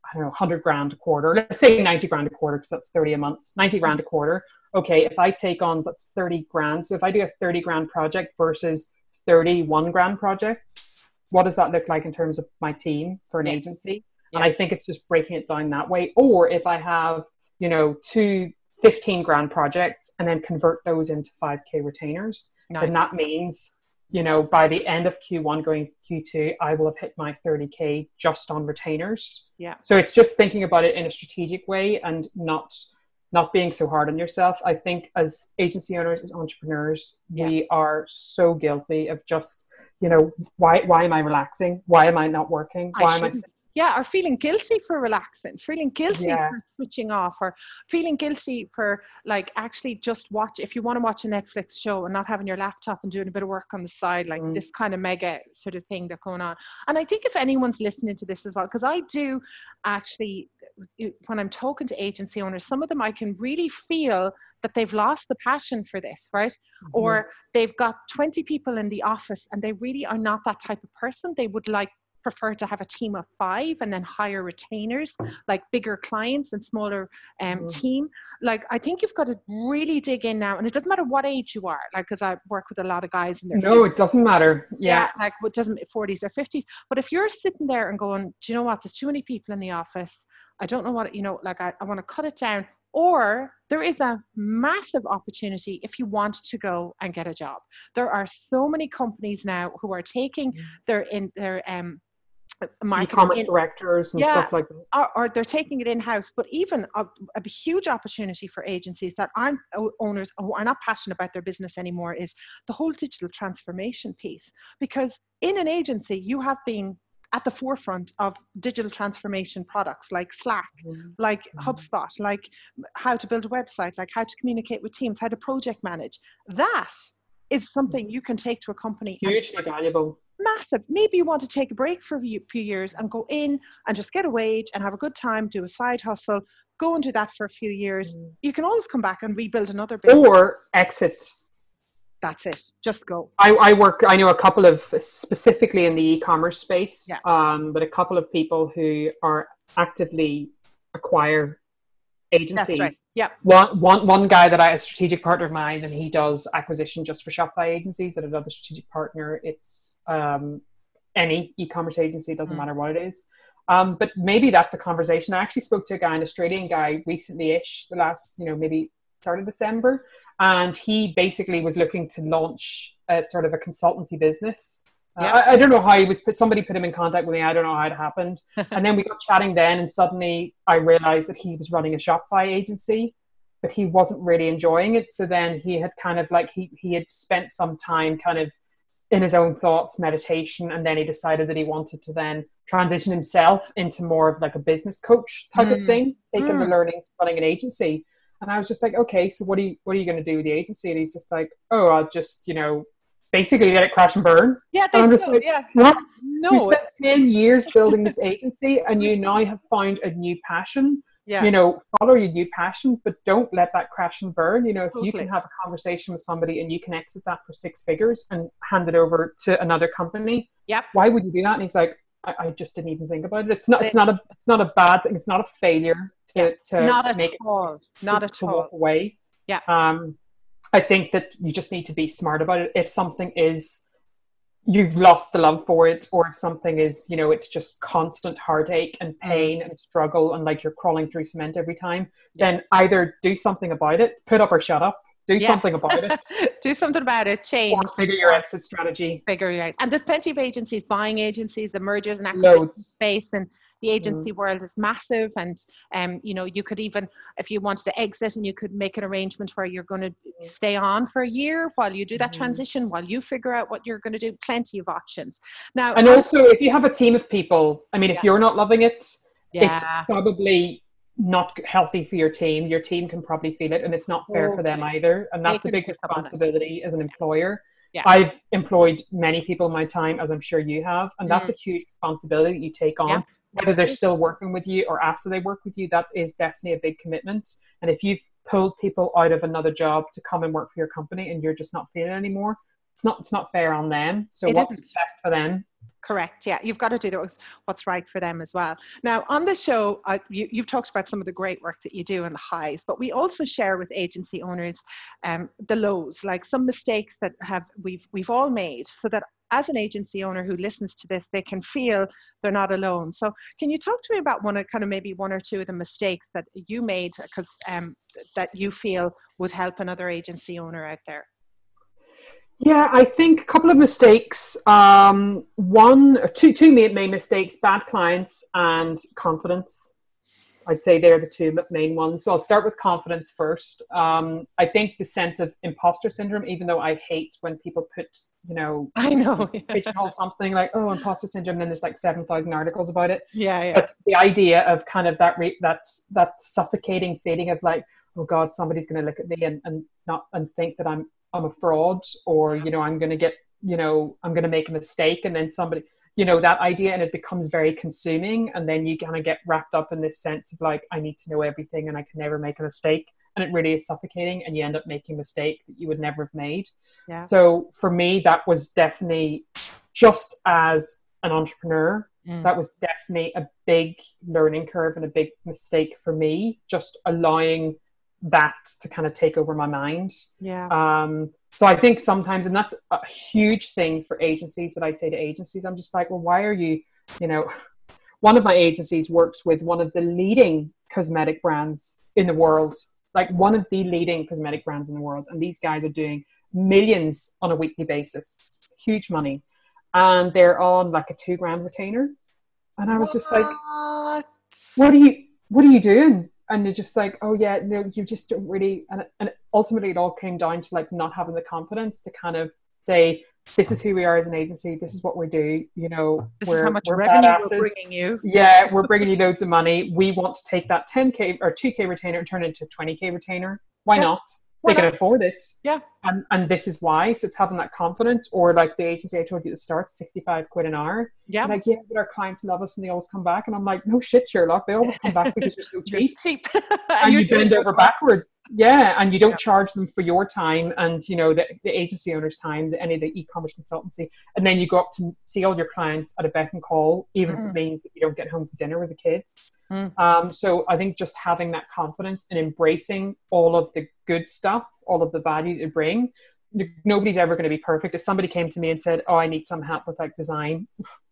B: I don't know, 100 grand a quarter. Let's say 90 grand a quarter, because that's 30 a month, 90 grand a quarter. Okay, if I take on, that's 30 grand. So if I do a 30 grand project versus 31 grand projects, what does that look like in terms of my team for an agency? And I think it's just breaking it down that way. Or if I have, you know, 2 15 grand projects and then convert those into 5K retainers. And that means, you know, by the end of Q1 going Q2, I will have hit my 30K just on retainers. So it's just thinking about it in a strategic way and not being so hard on yourself. I think as agency owners, as entrepreneurs, we are so guilty of just, you know, why am I relaxing? Why am I not working? Why am I
A: or feeling guilty for relaxing, feeling guilty for switching off, or feeling guilty for like actually just if you want to watch a Netflix show and not having your laptop and doing a bit of work on the side, like this kind of mega sort of thing that's going on. And I think if anyone's listening to this as well, because I do actually, when I'm talking to agency owners, some of them I can really feel that they've lost the passion for this, right? Or they've got 20 people in the office and they really are not that type of person. They would like prefer to have a team of 5 and then hire retainers, like bigger clients and smaller team. Like, I think you've got to really dig in now, and it doesn't matter what age you are, like, because I work with a lot of guys in their 50s.
B: It doesn't matter. Yeah,
A: like, it doesn't, 40s or 50s. But if you're sitting there and going, do you know what, there's too many people in the office, I don't know what, like, I want to cut it down. Or there is a massive opportunity if you want to go and get a job. There are so many companies now who are taking their
B: e-commerce directors and stuff like that.
A: Or they're taking it in-house. But even a huge opportunity for agencies that aren't owners who are not passionate about their business anymore is the whole digital transformation piece. Because in an agency, you have been at the forefront of digital transformation products like Slack, like HubSpot, like how to build a website, like how to communicate with teams, how to project manage. That is something you can take to a company.
B: Hugely valuable.
A: Massive. Maybe you want to take a break for a few years and go in and just get a wage and have a good time, do a side hustle, go and do that for a few years. You can always come back and rebuild another business.
B: Or exit.
A: That's it. Just go.
B: I know a couple of, specifically in the e-commerce space, but a couple of people who are actively acquire agencies.
A: That's right. Yeah.
B: One guy that a strategic partner of mine, and he does acquisition just for Shopify agencies. And another strategic partner, it's any e-commerce agency, doesn't matter what it is. But maybe that's a conversation. I actually spoke to an Australian guy recently-ish, the last, maybe start of December. And he basically was looking to launch a sort of a consultancy business. I don't know how somebody put him in contact with me. I don't know how it happened. And then we got chatting then, and suddenly I realized that he was running a Shopify agency, but he wasn't really enjoying it. So then he had kind of like, he had spent some time kind of in his own thoughts, meditation, and then he decided that he wanted to then transition himself into more of like a business coach type of thing, taking the learnings, running an agency. And I was just like, okay, so what are you going to do with the agency? And he's just like, oh, I'll just, basically let it crash and burn.
A: Yeah,
B: and I'm just like, what?
A: No.
B: You spent 10 years building this agency and you now have found a new passion.
A: Yeah.
B: Follow your new passion, but don't let that crash and burn. If
A: Totally.
B: you can have a conversation with somebody and you can exit that for 6 figures and hand it over to another company, why would you do that? And he's like, I just didn't even think about it. It's not a bad thing. It's not a failure to
A: not
B: make
A: at all. Not at all.
B: Walk away.
A: Yeah.
B: I think that you just need to be smart about it. If something is, you've lost the love for it, or if something is, it's just constant heartache and pain and struggle and like you're crawling through cement every time, then either do something about it, put up or shut up. Do something about it.
A: Do something about it. Change.
B: Or figure your exit strategy.
A: Figure your out. And there's plenty of agencies, buying agencies, the mergers and acquisition space, and the agency world is massive. And you could even, if you wanted to exit, and you could make an arrangement where you're going to stay on for a year while you do that transition, while you figure out what you're going to do. Plenty of options. Now,
B: and also, if you have a team of people, if you're not loving it, it's probably not healthy for your team can probably feel it, and it's not fair for them either, and that's a big responsibility as an employer. I've employed many people in my time, as I'm sure you have, and that's a huge responsibility that you take on, whether they're still working with you or after they work with you. That is definitely a big commitment. And if you've pulled people out of another job to come and work for your company and you're just not feeling it anymore, it's not fair on them. So what's best for them?
A: Correct. Yeah, you've got to do what's right for them as well. Now, on the show, you've talked about some of the great work that you do and the highs, but we also share with agency owners the lows, like some mistakes that we've all made, so that as an agency owner who listens to this, they can feel they're not alone. So, can you talk to me about maybe one or two of the mistakes that you made, because that you feel would help another agency owner out there?
B: Yeah, I think a couple of mistakes. Two main mistakes: bad clients and confidence. I'd say they're the two main ones. So I'll start with confidence first. I think the sense of imposter syndrome, even though I hate when people put,
A: I know,
B: pigeonhole something like, oh, imposter syndrome, and then there's like 7,000 articles about it.
A: Yeah.
B: But the idea of kind of that suffocating feeling of like, oh God, somebody's going to look at me and think that I'm a fraud, or, I'm going to get, I'm going to make a mistake, and then somebody, that idea, and it becomes very consuming. And then you kind of get wrapped up in this sense of like, I need to know everything and I can never make a mistake. And it really is suffocating, and you end up making a mistake that you would never have made. Yeah. So for me, that was definitely, just as an entrepreneur, That was definitely a big learning curve and a big mistake for me, just allowing that to kind of take over my mind. So I think sometimes, and that's a huge thing for agencies, that I say to agencies, I'm just like, well, why are you, one of my agencies works with one of the leading cosmetic brands in the world, like one of the leading cosmetic brands in the world. And these guys are doing millions on a weekly basis, huge money. And they're on like a $2,000 retainer. And I was just like, what are you doing? And they're just like, oh yeah, no, you just don't really, and ultimately it all came down to like not having the confidence to kind of say, this is who we are as an agency, this is what we do,
A: this
B: we're,
A: is how much
B: we're
A: revenue
B: badasses.
A: we're bringing you.
B: Yeah, we're bringing you loads of money. We want to take that 10K or 2K retainer and turn it into a 20K retainer. Why not? They can afford it.
A: Yeah.
B: And this is why. So it's having that confidence. Or like the agency I told you at the start, 65 quid an hour.
A: Yeah.
B: Like, yeah, but our clients love us and they always come back. And I'm like, no shit, Sherlock. They always come back because you're so cheap. And you bend over backwards. Yeah. And you don't charge them for your time and, the agency owner's time, any of the e-commerce consultancy. And then you go up to see all your clients at a beck and call, even if it means that you don't get home for dinner with the kids. So I think just having that confidence and embracing all of the good stuff, all of the value to bring. Nobody's ever going to be perfect. If somebody came to me and said, oh, I need some help with like design,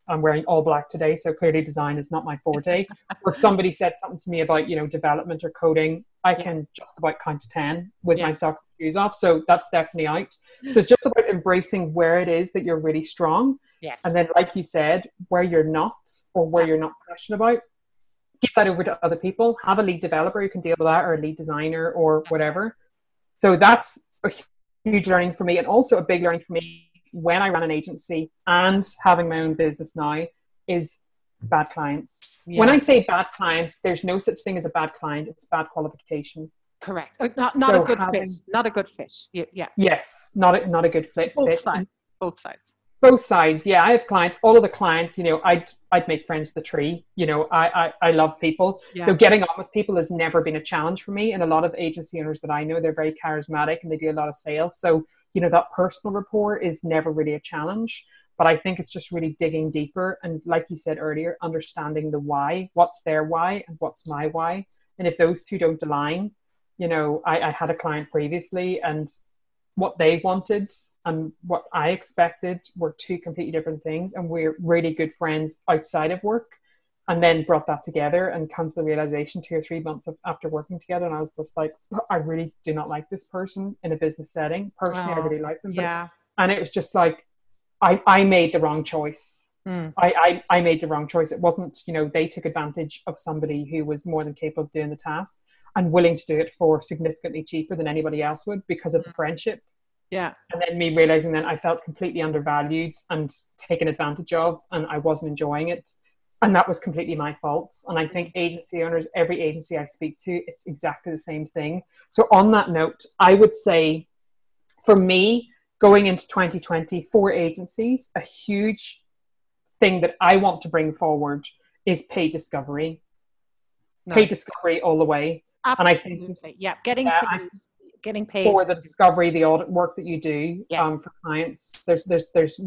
B: I'm wearing all black today, so clearly design is not my forte. Or if somebody said something to me about, development or coding, I can just about count to 10 with my socks and shoes off. So that's definitely out. So it's just about embracing where it is that you're really strong.
A: Yes.
B: And then, like you said, where you're not or where you're not passionate about, give that over to other people. Have a lead developer who can deal with that, or a lead designer or whatever. So that's a huge learning for me, and also a big learning for me when I ran an agency and having my own business now is bad clients. Yeah. When I say bad clients, there's no such thing as a bad client. It's bad qualification.
A: Correct. Not a good fit. Not a good fit. Yeah.
B: Yes. Not a good fit.
A: Both sides. Both sides.
B: Both sides. Yeah. I have clients, all of the clients, I'd make friends with the tree. I love people. Yeah. So getting on with people has never been a challenge for me. And a lot of agency owners that I know, they're very charismatic and they do a lot of sales. So, that personal rapport is never really a challenge. But I think it's just really digging deeper. And like you said earlier, understanding the why, what's their why and what's my why. And if those two don't align, I had a client previously and what they wanted and what I expected were two completely different things. And we're really good friends outside of work, and then brought that together and come to the realization 2 or 3 months after working together. And I was just like, I really do not like this person in a business setting. Personally, I really like them. And it was just like, I made the wrong choice. I made the wrong choice. It wasn't, they took advantage of somebody who was more than capable of doing the task and willing to do it for significantly cheaper than anybody else would because of the friendship.
A: Yeah.
B: And then me realizing then I felt completely undervalued and taken advantage of, and I wasn't enjoying it. And that was completely my fault. And I think agency owners, every agency I speak to, it's exactly the same thing. So on that note, I would say for me, going into 2020 for agencies, a huge thing that I want to bring forward is paid discovery. Nice. Paid discovery all the way.
A: Absolutely.
B: And I think,
A: getting paid
B: for the discovery, the audit work that you do for clients. There's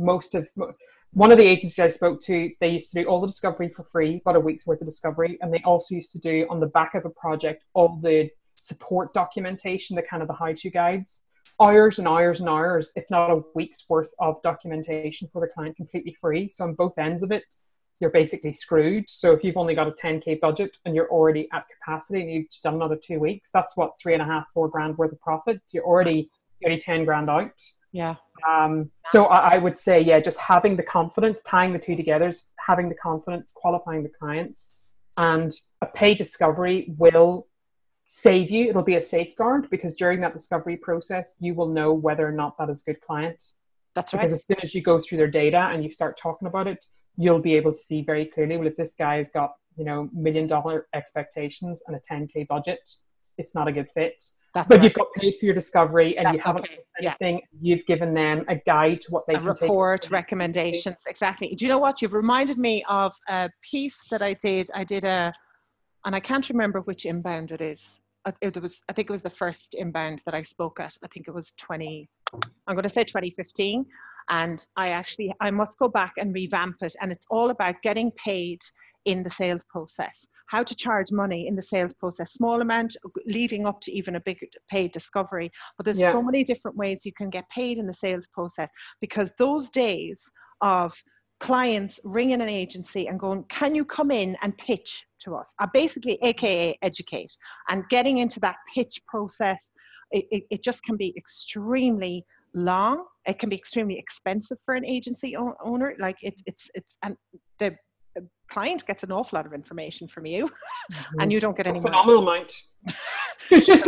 B: one of the agencies I spoke to, they used to do all the discovery for free, about a week's worth of discovery. And they also used to do on the back of a project, all the support documentation, the kind of the how-to guides, hours and hours and hours, if not a week's worth of documentation for the client, completely free. So on both ends of it, you're basically screwed. So if you've only got a 10K budget and you're already at capacity and you've done another 2 weeks, that's what, 3.5, 4 grand worth of profit. You're already 10 grand out.
A: Yeah.
B: So I would say, just having the confidence, tying the two together, having the confidence, qualifying the clients, and a paid discovery will save you. It'll be a safeguard because during that discovery process, you will know whether or not that is a good client.
A: That's right.
B: Because as soon as you go through their data and you start talking about it, you'll be able to see very clearly, well, if this guy has got, $1 million dexpectations and a 10K budget, it's not a good fit. But you've got paid for your discovery and you haven't anything. You've given them a guide to what they can take.
A: Report, recommendations, exactly. Do you know what? You've reminded me of a piece that I did. And I can't remember which inbound it is. I think it was the first inbound that I spoke at. I think it was 2015. and I must go back and revamp it. And it's all about getting paid in the sales process, how to charge money in the sales process, small amount leading up to even a big paid discovery. But there's so many different ways you can get paid in the sales process, because those days of clients ringing an agency and going, can you come in and pitch to us? Basically, AKA educate, and getting into that pitch process, it just can be extremely long. It can be extremely expensive for an agency owner. Like and the client gets an awful lot of information from you, and you don't get any
B: phenomenal amount. It's just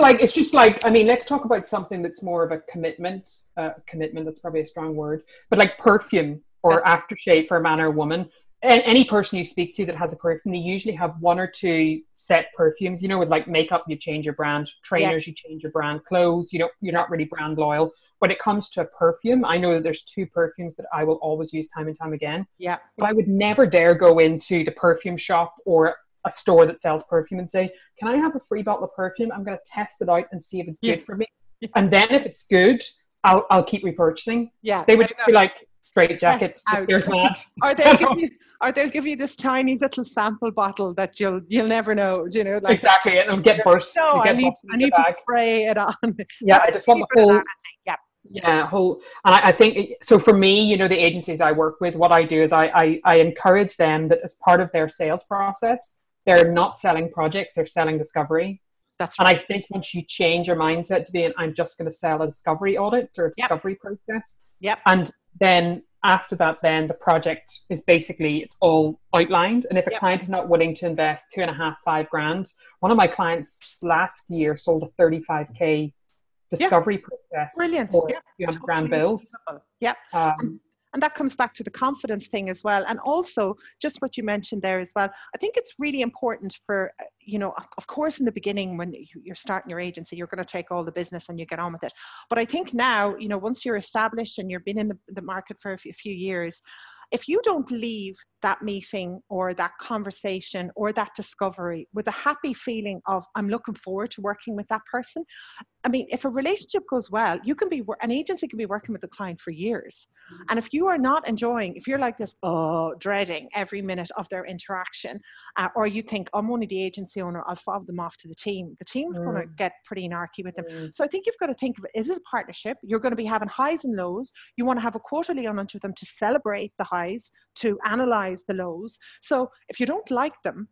B: like, I mean, let's talk about something that's more of a commitment. Commitment, that's probably a strong word, but like perfume or aftershave for a man or a woman. And any person you speak to that has a perfume, they usually have one or two set perfumes. You know, with like makeup, you change your brand. Trainers, you change your brand. Clothes, you're not really brand loyal. When it comes to a perfume, I know that there's two perfumes that I will always use time and time again. Yeah. But I would never dare go into the perfume shop or a store that sells perfume and say, can I have a free bottle of perfume? I'm going to test it out and see if it's good for me. And then if it's good, I'll keep repurchasing. Yeah. They would just be like, straight jackets. Or
A: they'll give you this tiny little sample bottle that you'll never know. You know, like,
B: exactly, and it'll get burst.
A: No, I need to spray it on.
B: Yeah, I just want the whole. And I think so. For me, you know, the agencies I work with, what I do is I encourage them that as part of their sales process, they're not selling projects; they're selling discovery. That's right. And I think once you change your mindset to being, I'm just going to sell a discovery audit or a discovery process. Yep. And then after that, then the project is basically, it's all outlined. And if a client is not willing to invest 2.5-5 grand, one of my clients last year sold a 35K discovery process for a few hundred grand builds. Yep.
A: And that comes back to the confidence thing as well. And also just what you mentioned there as well. I think it's really important for, you know, of course, in the beginning, when you're starting your agency, you're going to take all the business and you get on with it. But I think now, you know, once you're established and you've been in the market for a few years, if you don't leave that meeting or that conversation or that discovery with a happy feeling of, I'm looking forward to working with that person. I mean, if a relationship goes well, an agency can be working with the client for years. And if you are not enjoying, if you're like this, dreading every minute of their interaction, or you think, I'm only the agency owner, I'll fob them off to the team's going to get pretty narky with them. So I think you've got to think of it, is it a partnership? You're going to be having highs and lows. You want to have a quarterly on with them to celebrate the highs, to analyze the lows. So if you don't like them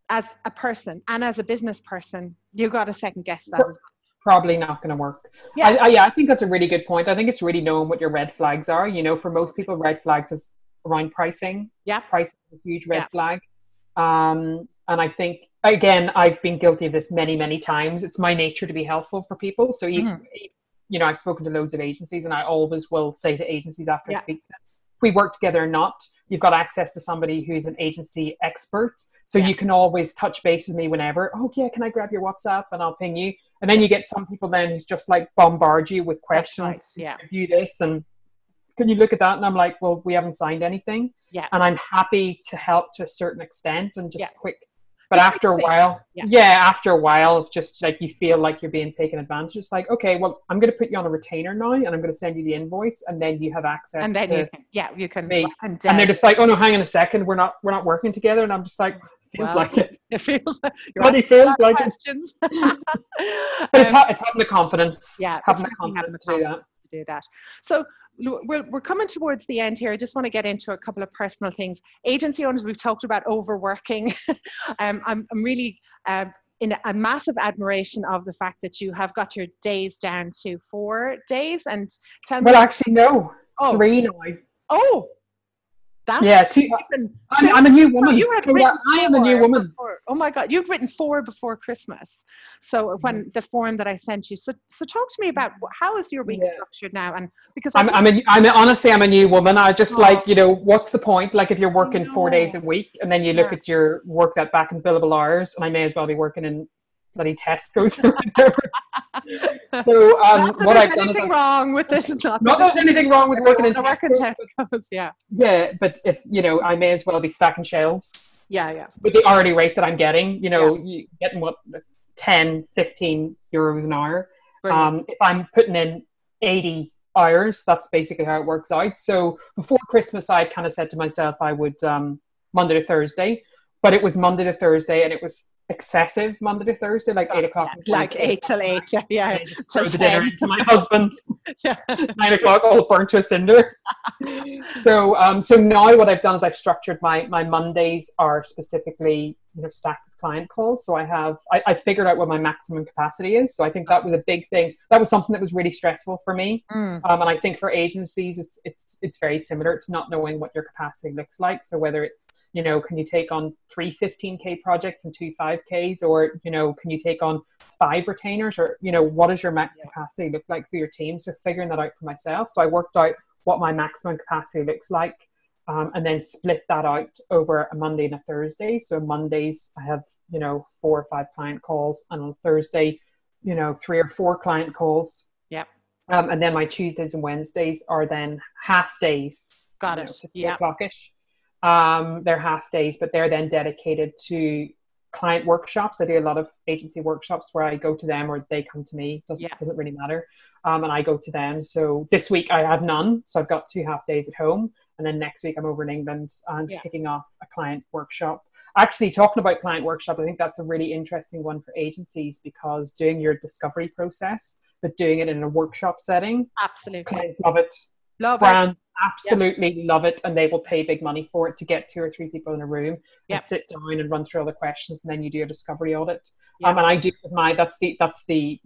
A: as a person and as a business person, you've got to second guess that as well.
B: Probably not going to work. Yeah. I think that's a really good point. I think it's really knowing what your red flags are. You know, for most people, red flags is around pricing. Yeah. Pricing is a huge red flag. And I think, again, I've been guilty of this many, many times. It's my nature to be helpful for people. So, you know, I've spoken to loads of agencies and I always will say to agencies after I speak to them, if we work together or not, you've got access to somebody who's an agency expert. So you can always touch base with me whenever. Oh, yeah, can I grab your WhatsApp and I'll ping you? And then you get some people then who's just like bombard you with questions. Review this and can you look at that? And I'm like, well, we haven't signed anything. Yeah. And I'm happy to help to a certain extent and just quick. But after a while, after a while of just like you feel like you're being taken advantage. It's like, okay, well, I'm going to put you on a retainer now and I'm going to send you the invoice and then you have access
A: and then
B: to
A: you can
B: me. And they're just like, oh no, hang on a second, we're not working together. And I'm just like, feels like it.
A: It feels like
B: it feels like questions. It. But it's having the confidence. Yeah, having the confidence to do that.
A: So we're coming towards the end here. I just want to get into a couple of personal things. Agency owners, we've talked about overworking. I'm really in a massive admiration of the fact that you have got your days down to 4 days. And tell me.
B: Well, actually, no. 3 now.
A: Oh.
B: I'm a new woman. I am a new woman.
A: Oh my God, you've written 4 before Christmas. So when the form that I sent you, so talk to me about how is your week structured now? And because
B: honestly, I'm a new woman. I just like, you know, what's the point? Like if you're working 4 days a week and then you look at your work that back in billable hours, and I may as well be working in bloody Tesco's or whatever. So what I've done is
A: wrong with this.
B: Not there's anything wrong with working in
A: Tesco's.
B: Yeah, but if you know, I may as well be stacking shelves.
A: Yeah.
B: With the hourly rate that I'm getting, you know, you getting what 10, 15 euros an hour. If I'm putting in 80 hours. That's basically how it works out. So before Christmas, I kind of said to myself I would Monday to Thursday, but it was Monday to Thursday, and it was excessive Monday to Thursday, like 8 o'clock.
A: Yeah, like 8 till 8, yeah,
B: throw the dinner into my husband.
A: Yeah.
B: 9 o'clock, all burnt to a cinder. So now what I've done is I've structured my Mondays are specifically, stacked with client calls. So I figured out what my maximum capacity is. So I think that was a big thing. That was something that was really stressful for me. And I think for agencies, it's very similar. It's not knowing what your capacity looks like. So whether it's, can you take on 3 15K projects and 2 5Ks, or, can you take on 5 retainers, or, what does your max capacity look like for your team? So figuring that out for myself. So I worked out what my maximum capacity looks like, and then split that out over a Monday and a Thursday. So Mondays I have, 4 or 5 client calls, and on Thursday, 3 or 4 client calls.
A: Yeah.
B: And then my Tuesdays and Wednesdays are then half days.
A: Got it.
B: To 3 o'clock-ish. They're half days, but they're then dedicated to client workshops. I do a lot of agency workshops where I go to them or they come to me. Doesn't really matter. And I go to them. So this week I have none. So I've got 2 half days at home. And then next week I'm over in England and kicking off a client workshop. Actually, talking about client workshop, I think that's a really interesting one for agencies, because doing your discovery process, but doing it in a workshop setting.
A: Absolutely.
B: Clients love it. Brands absolutely love it, and they will pay big money for it, to get 2 or 3 people in a room and sit down and run through all the questions, and then you do a discovery audit. And I do that's the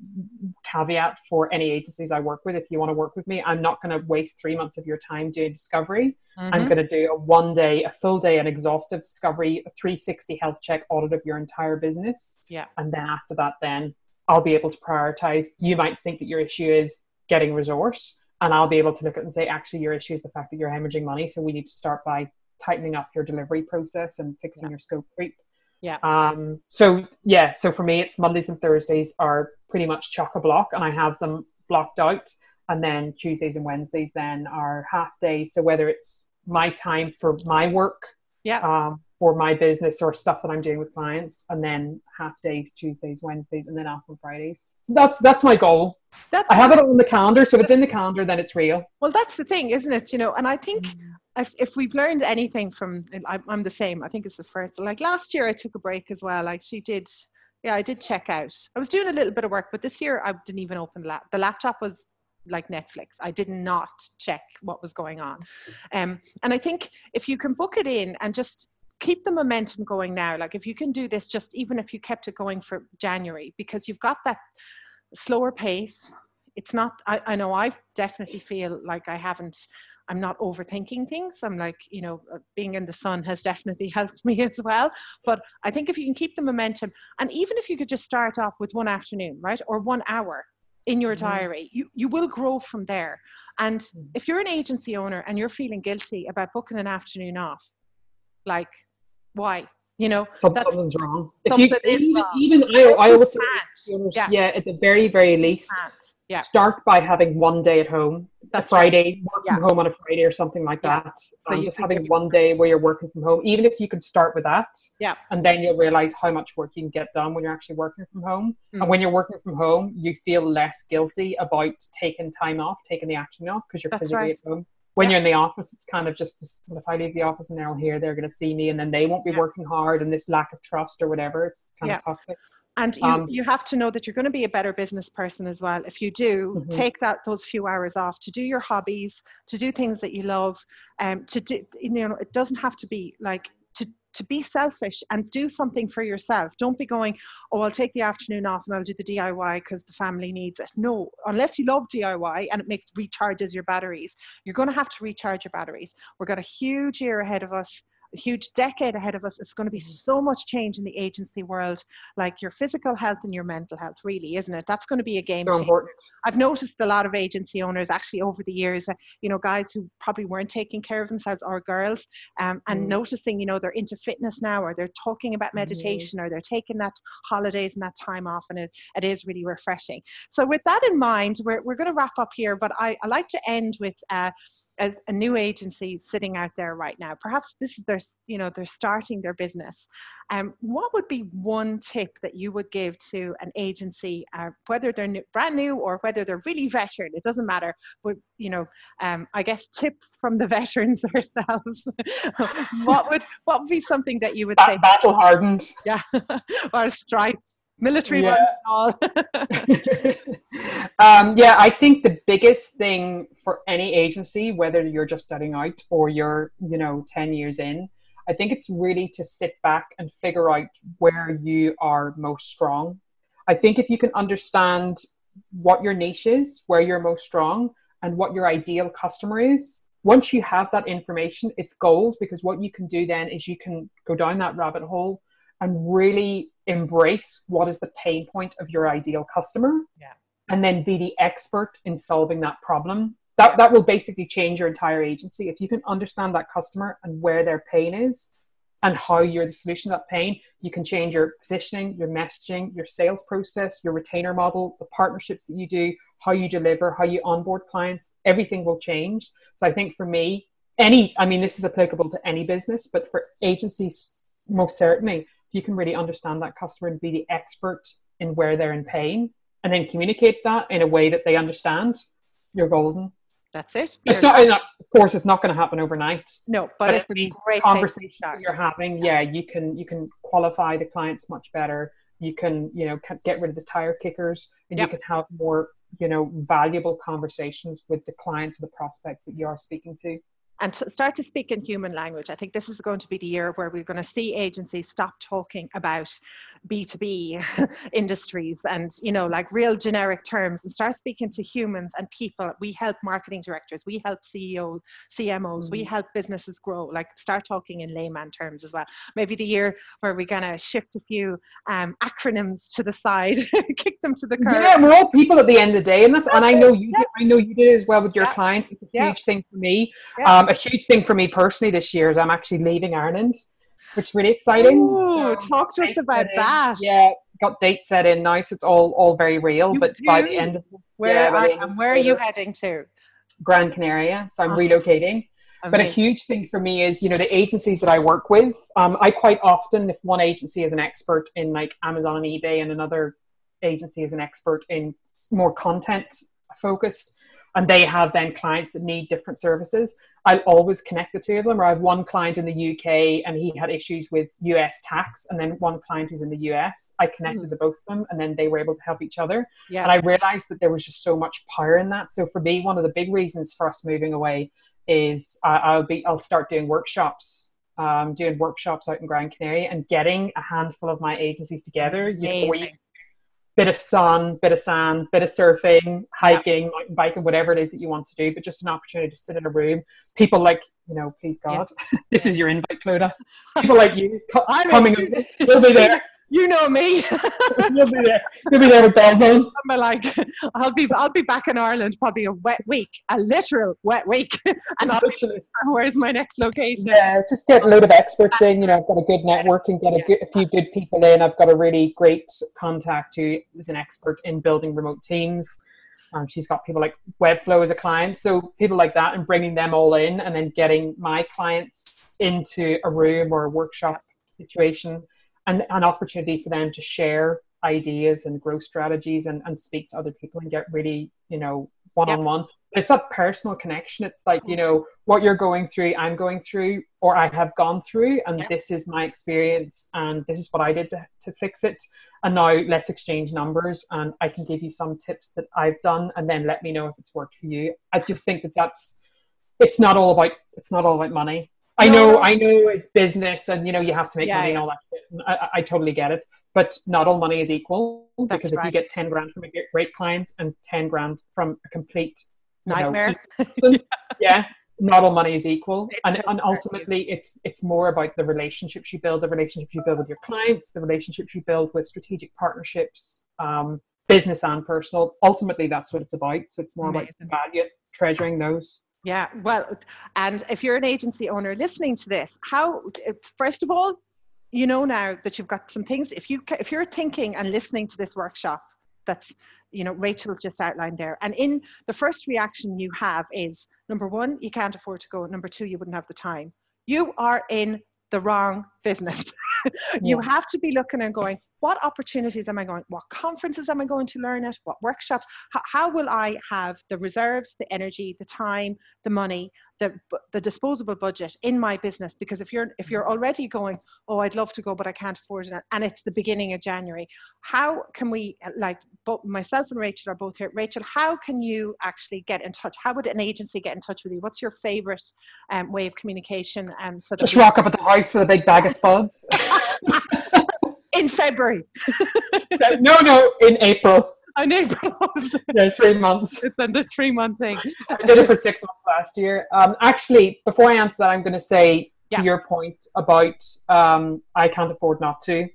B: caveat for any agencies I work with. If you want to work with me, I'm not going to waste 3 months of your time doing discovery. I'm going to do a full day, an exhaustive discovery, a 360 health check audit of your entire business. And then after that, then I'll be able to prioritize. You might think that your issue is getting resource, and I'll be able to look at it and say, actually, your issue is the fact that you're hemorrhaging money. So we need to start by tightening up your delivery process and fixing your scope creep. So for me, it's Mondays and Thursdays are pretty much chock-a-block, and I have them blocked out. And then Tuesdays and Wednesdays then are half days. So whether it's my time for my work, for my business or stuff that I'm doing with clients, and then half days, Tuesdays, Wednesdays, and then off on Fridays. So that's my goal. I have it on the calendar. So if it's in the calendar, then it's real.
A: Well, that's the thing, isn't it? And I think if we've learned anything from, I'm the same. I think it's the first, like last year I took a break as well. Like I did check out. I was doing a little bit of work, but this year I didn't even open the laptop was like Netflix. I did not check what was going on. And I think if you can book it in and just keep the momentum going now, like if you can do this, just even if you kept it going for January, because you've got that slower pace. It's not, I know I definitely feel like I'm not overthinking things. I'm like, being in the sun has definitely helped me as well. But I think if you can keep the momentum, and even if you could just start off with one afternoon, right? Or 1 hour in your diary, you will grow from there. And if you're an agency owner and you're feeling guilty about booking an afternoon off, like, why?
B: Something's wrong.
A: Something is wrong.
B: I always say, at the very, very least, start by having 1 day at home.
A: That's
B: Friday, work from home on a Friday or something like that. So just having 1 day where you're working from home, even if you could start with that. And then you'll realize how much work you can get done when you're actually working from home. And when you're working from home, you feel less guilty about taking time off, taking the afternoon off, because you're physically at home. When you're in the office, it's kind of just this, if I leave the office and they're all here, they're going to see me, and then they won't be working hard, and this lack of trust or whatever, it's kind of toxic.
A: And you have to know that you're going to be a better business person as well. If you do take those few hours off to do your hobbies, to do things that you love, to do, it doesn't have to be like to be selfish and do something for yourself. Don't be going, oh, I'll take the afternoon off and I'll do the DIY because the family needs it. No, unless you love DIY and it recharges your batteries, you're going to have to recharge your batteries. We've got a huge year ahead of us, a huge decade ahead of us. It's going to be so much change in the agency world, like your physical health and your mental health, really, isn't it? That's going to be a game changer. I've noticed a lot of agency owners actually over the years, guys who probably weren't taking care of themselves, or girls, and noticing, they're into fitness now, or they're talking about meditation, or they're taking that holidays and that time off, and it is really refreshing. So with that in mind, we're going to wrap up here, but I like to end with as a new agency sitting out there right now, perhaps this is their, they're starting their business. What would be one tip that you would give to an agency, whether they're brand new or whether they're really veteran? It doesn't matter. But I guess tips from the veterans ourselves. what would be something that you would say?
B: Battle hardened.
A: Yeah, or stripes. Military
B: Yeah.
A: ones and all.
B: Yeah, I think the biggest thing for any agency, whether you're just starting out or you're 10 years in, I think it's really to sit back and figure out where you are most strong. I think if you can understand what your niche is, where you're most strong, and what your ideal customer is, once you have that information, it's gold, because what you can do then is you can go down that rabbit hole and really embrace what is the pain point of your ideal customer, and then be the expert in solving that problem. That will basically change your entire agency. If you can understand that customer and where their pain is and how you're the solution to that pain, you can change your positioning, your messaging, your sales process, your retainer model, the partnerships that you do, how you deliver, how you onboard clients. Everything will change. So I think for me, this is applicable to any business, but for agencies, most certainly, if you can really understand that customer and be the expert in where they're in pain, and then communicate that in a way that they understand, you're golden.
A: That's it.
B: It's not, of course, it's not going to happen overnight.
A: No, but it's a great
B: conversation that you're having. Yeah, you can qualify the clients much better. You can get rid of the tire kickers, and you can have more valuable conversations with the clients and the prospects that you are speaking to.
A: And to start to speak in human language. I think this is going to be the year where we're going to see agencies stop talking about B2B industries and, like real generic terms, and start speaking to humans and people. We help marketing directors, we help CEOs, CMOs, we help businesses grow, like start talking in layman terms as well. Maybe the year where we're going to shift a few acronyms to the side, kick them to the curb.
B: Yeah, we're all people at the end of the day. And I know you did it as well with your clients. It's a huge thing for me. A huge thing for me personally this year is I'm actually leaving Ireland, which is really exciting.
A: Ooh, so talk to us about that.
B: Yeah, got dates set in now, so it's all very real. But by the end of
A: where are you heading to?
B: Gran Canaria. So I'm relocating. Amazing. But a huge thing for me is, the agencies that I work with, I quite often, if one agency is an expert in like Amazon and eBay and another agency is an expert in more content focused, and they have then clients that need different services, I'll always connect the two of them. Or I have one client in the UK and he had issues with US tax, and then one client who's in the US. I connected to both of them, and then they were able to help each other. Yeah. And I realized that there was just so much power in that. So for me, one of the big reasons for us moving away is I'll start doing workshops. Doing workshops out in Gran Canaria and getting a handful of my agencies together. Bit of sun, bit of sand, bit of surfing, hiking, mountain biking, whatever it is that you want to do, but just an opportunity to sit in a room. People like, please God, this is your invite, Clodagh. People like you coming over, you'll be there.
A: You know me.
B: You'll be there. You'll be there with bells on.
A: I'm like, I'll be back in Ireland probably a wet week, a literal wet week. And where's my next location?
B: Yeah, just get a load of experts in. I've got a good network and get a few good people in. I've got a really great contact who is an expert in building remote teams. She's got people like Webflow as a client. So people like that, and bringing them all in, and then getting my clients into a room or a workshop situation, and an opportunity for them to share ideas and growth strategies and speak to other people and get really, one-on-one. It's that personal connection. It's like, what you're going through, I'm going through, or I have gone through, and this is my experience, and this is what I did to fix it. And now let's exchange numbers, and I can give you some tips that I've done, and then let me know if it's worked for you. I just think it's not all about money. I know it's business, and you have to make money and all that shit. And I totally get it, but not all money is equal. Because if you get 10 grand from a great client and 10 grand from a complete
A: nightmare,
B: not all money is equal. And ultimately, it's more about the relationships you build, with your clients, the relationships you build with strategic partnerships, business and personal. Ultimately, that's what it's about. So it's more about value, treasuring those.
A: Yeah, well, and if you're an agency owner listening to this, first of all, now that you've got some things. If you're thinking and listening to this workshop, that's, you know, Rachel's just outlined there. And in the first reaction you have is, number one, you can't afford to go. Number two, you wouldn't have the time. You are in the wrong business. You have to be looking and going, what opportunities am I going? What conferences am I going to learn at? What workshops? How will I have the reserves, the energy, the time, the money, the disposable budget in my business? Because if you're already going, oh, I'd love to go, but I can't afford it, and it's the beginning of January, how can we, like, both myself and Rachel are both here. Rachel, how can you actually get in touch? How would an agency get in touch with you? What's your favorite way of communication? So
B: just rock up at the house with a big bag of spuds.
A: In February.
B: No, in April.
A: In April.
B: Yeah, 3 months.
A: It's the 3-month thing.
B: I did it for 6 months last year. Actually, before I answer that, I'm going to say to your point about I can't afford not to.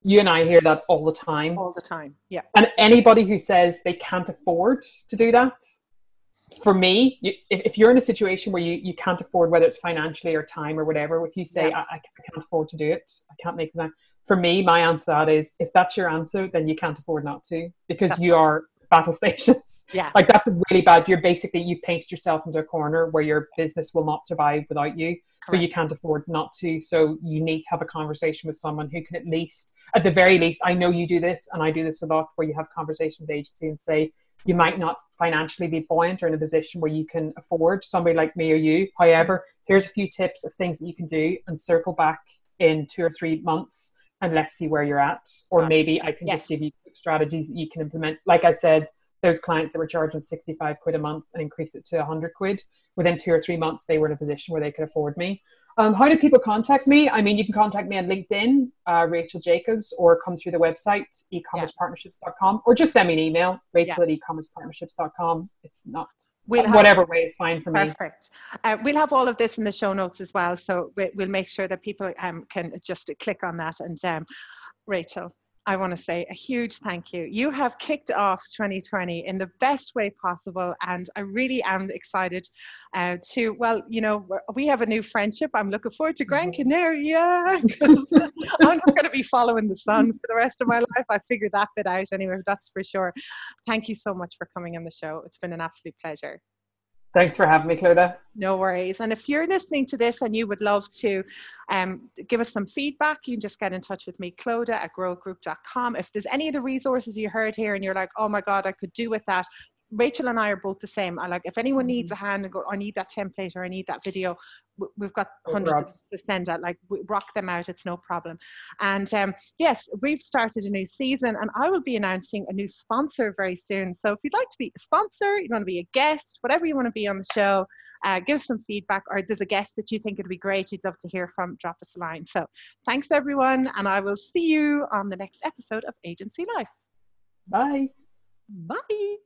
B: You and I hear that all the time.
A: All the time, yeah.
B: And anybody who says they can't afford to do that, for me, if you're in a situation where you can't afford, whether it's financially or time or whatever, if you say, I can't afford to do it, I can't make that. For me, my answer to that is, if that's your answer, then you can't afford not to, because you are battle stations.
A: Yeah.
B: Like, that's really bad. You've painted yourself into a corner where your business will not survive without you. Correct. So you can't afford not to. So you need to have a conversation with someone who can at the very least, I know you do this, and I do this a lot, where you have conversation with the agency and say, you might not financially be buoyant or in a position where you can afford somebody like me or you. However, here's a few tips of things that you can do, and circle back in 2 or 3 months and let's see where you're at. Or maybe I can just give you strategies that you can implement. Like I said, those clients that were charging 65 quid a month and increased it to 100 quid, within 2 or 3 months, they were in a position where they could afford me. How do people contact me? I mean, you can contact me on LinkedIn, Rachel Jacobs, or come through the website, ecommercepartnerships.com, or just send me an email, rachel@ecommercepartnerships.com. It's not, whatever way is fine for me.
A: Perfect. We'll have all of this in the show notes as well. So we'll make sure that people can just click on that. And Rachel, I want to say a huge thank you. You have kicked off 2020 in the best way possible, and I really am excited well, you know, we have a new friendship. I'm looking forward to Gran Canaria, because I'm just going to be following the sun for the rest of my life. I figured that bit out anyway, that's for sure. Thank you so much for coming on the show. It's been an absolute pleasure.
B: Thanks for having me, Clodagh.
A: No worries. And if you're listening to this and you would love to give us some feedback, you can just get in touch with me, Clodagh@growgroup.com. If there's any of the resources you heard here and you're like, oh my God, I could do with that, Rachel and I are both the same. I like, if anyone needs a hand and go, I need that template or I need that video, we've got hundreds to send out. Like, we rock them out, it's no problem. And yes, we've started a new season, and I will be announcing a new sponsor very soon. So if you'd like to be a sponsor, you want to be a guest, whatever you want to be on the show, give us some feedback, or there's a guest that you think would be great, you'd love to hear from, drop us a line. So thanks everyone, and I will see you on the next episode of Agency Life.
B: Bye.
A: Bye.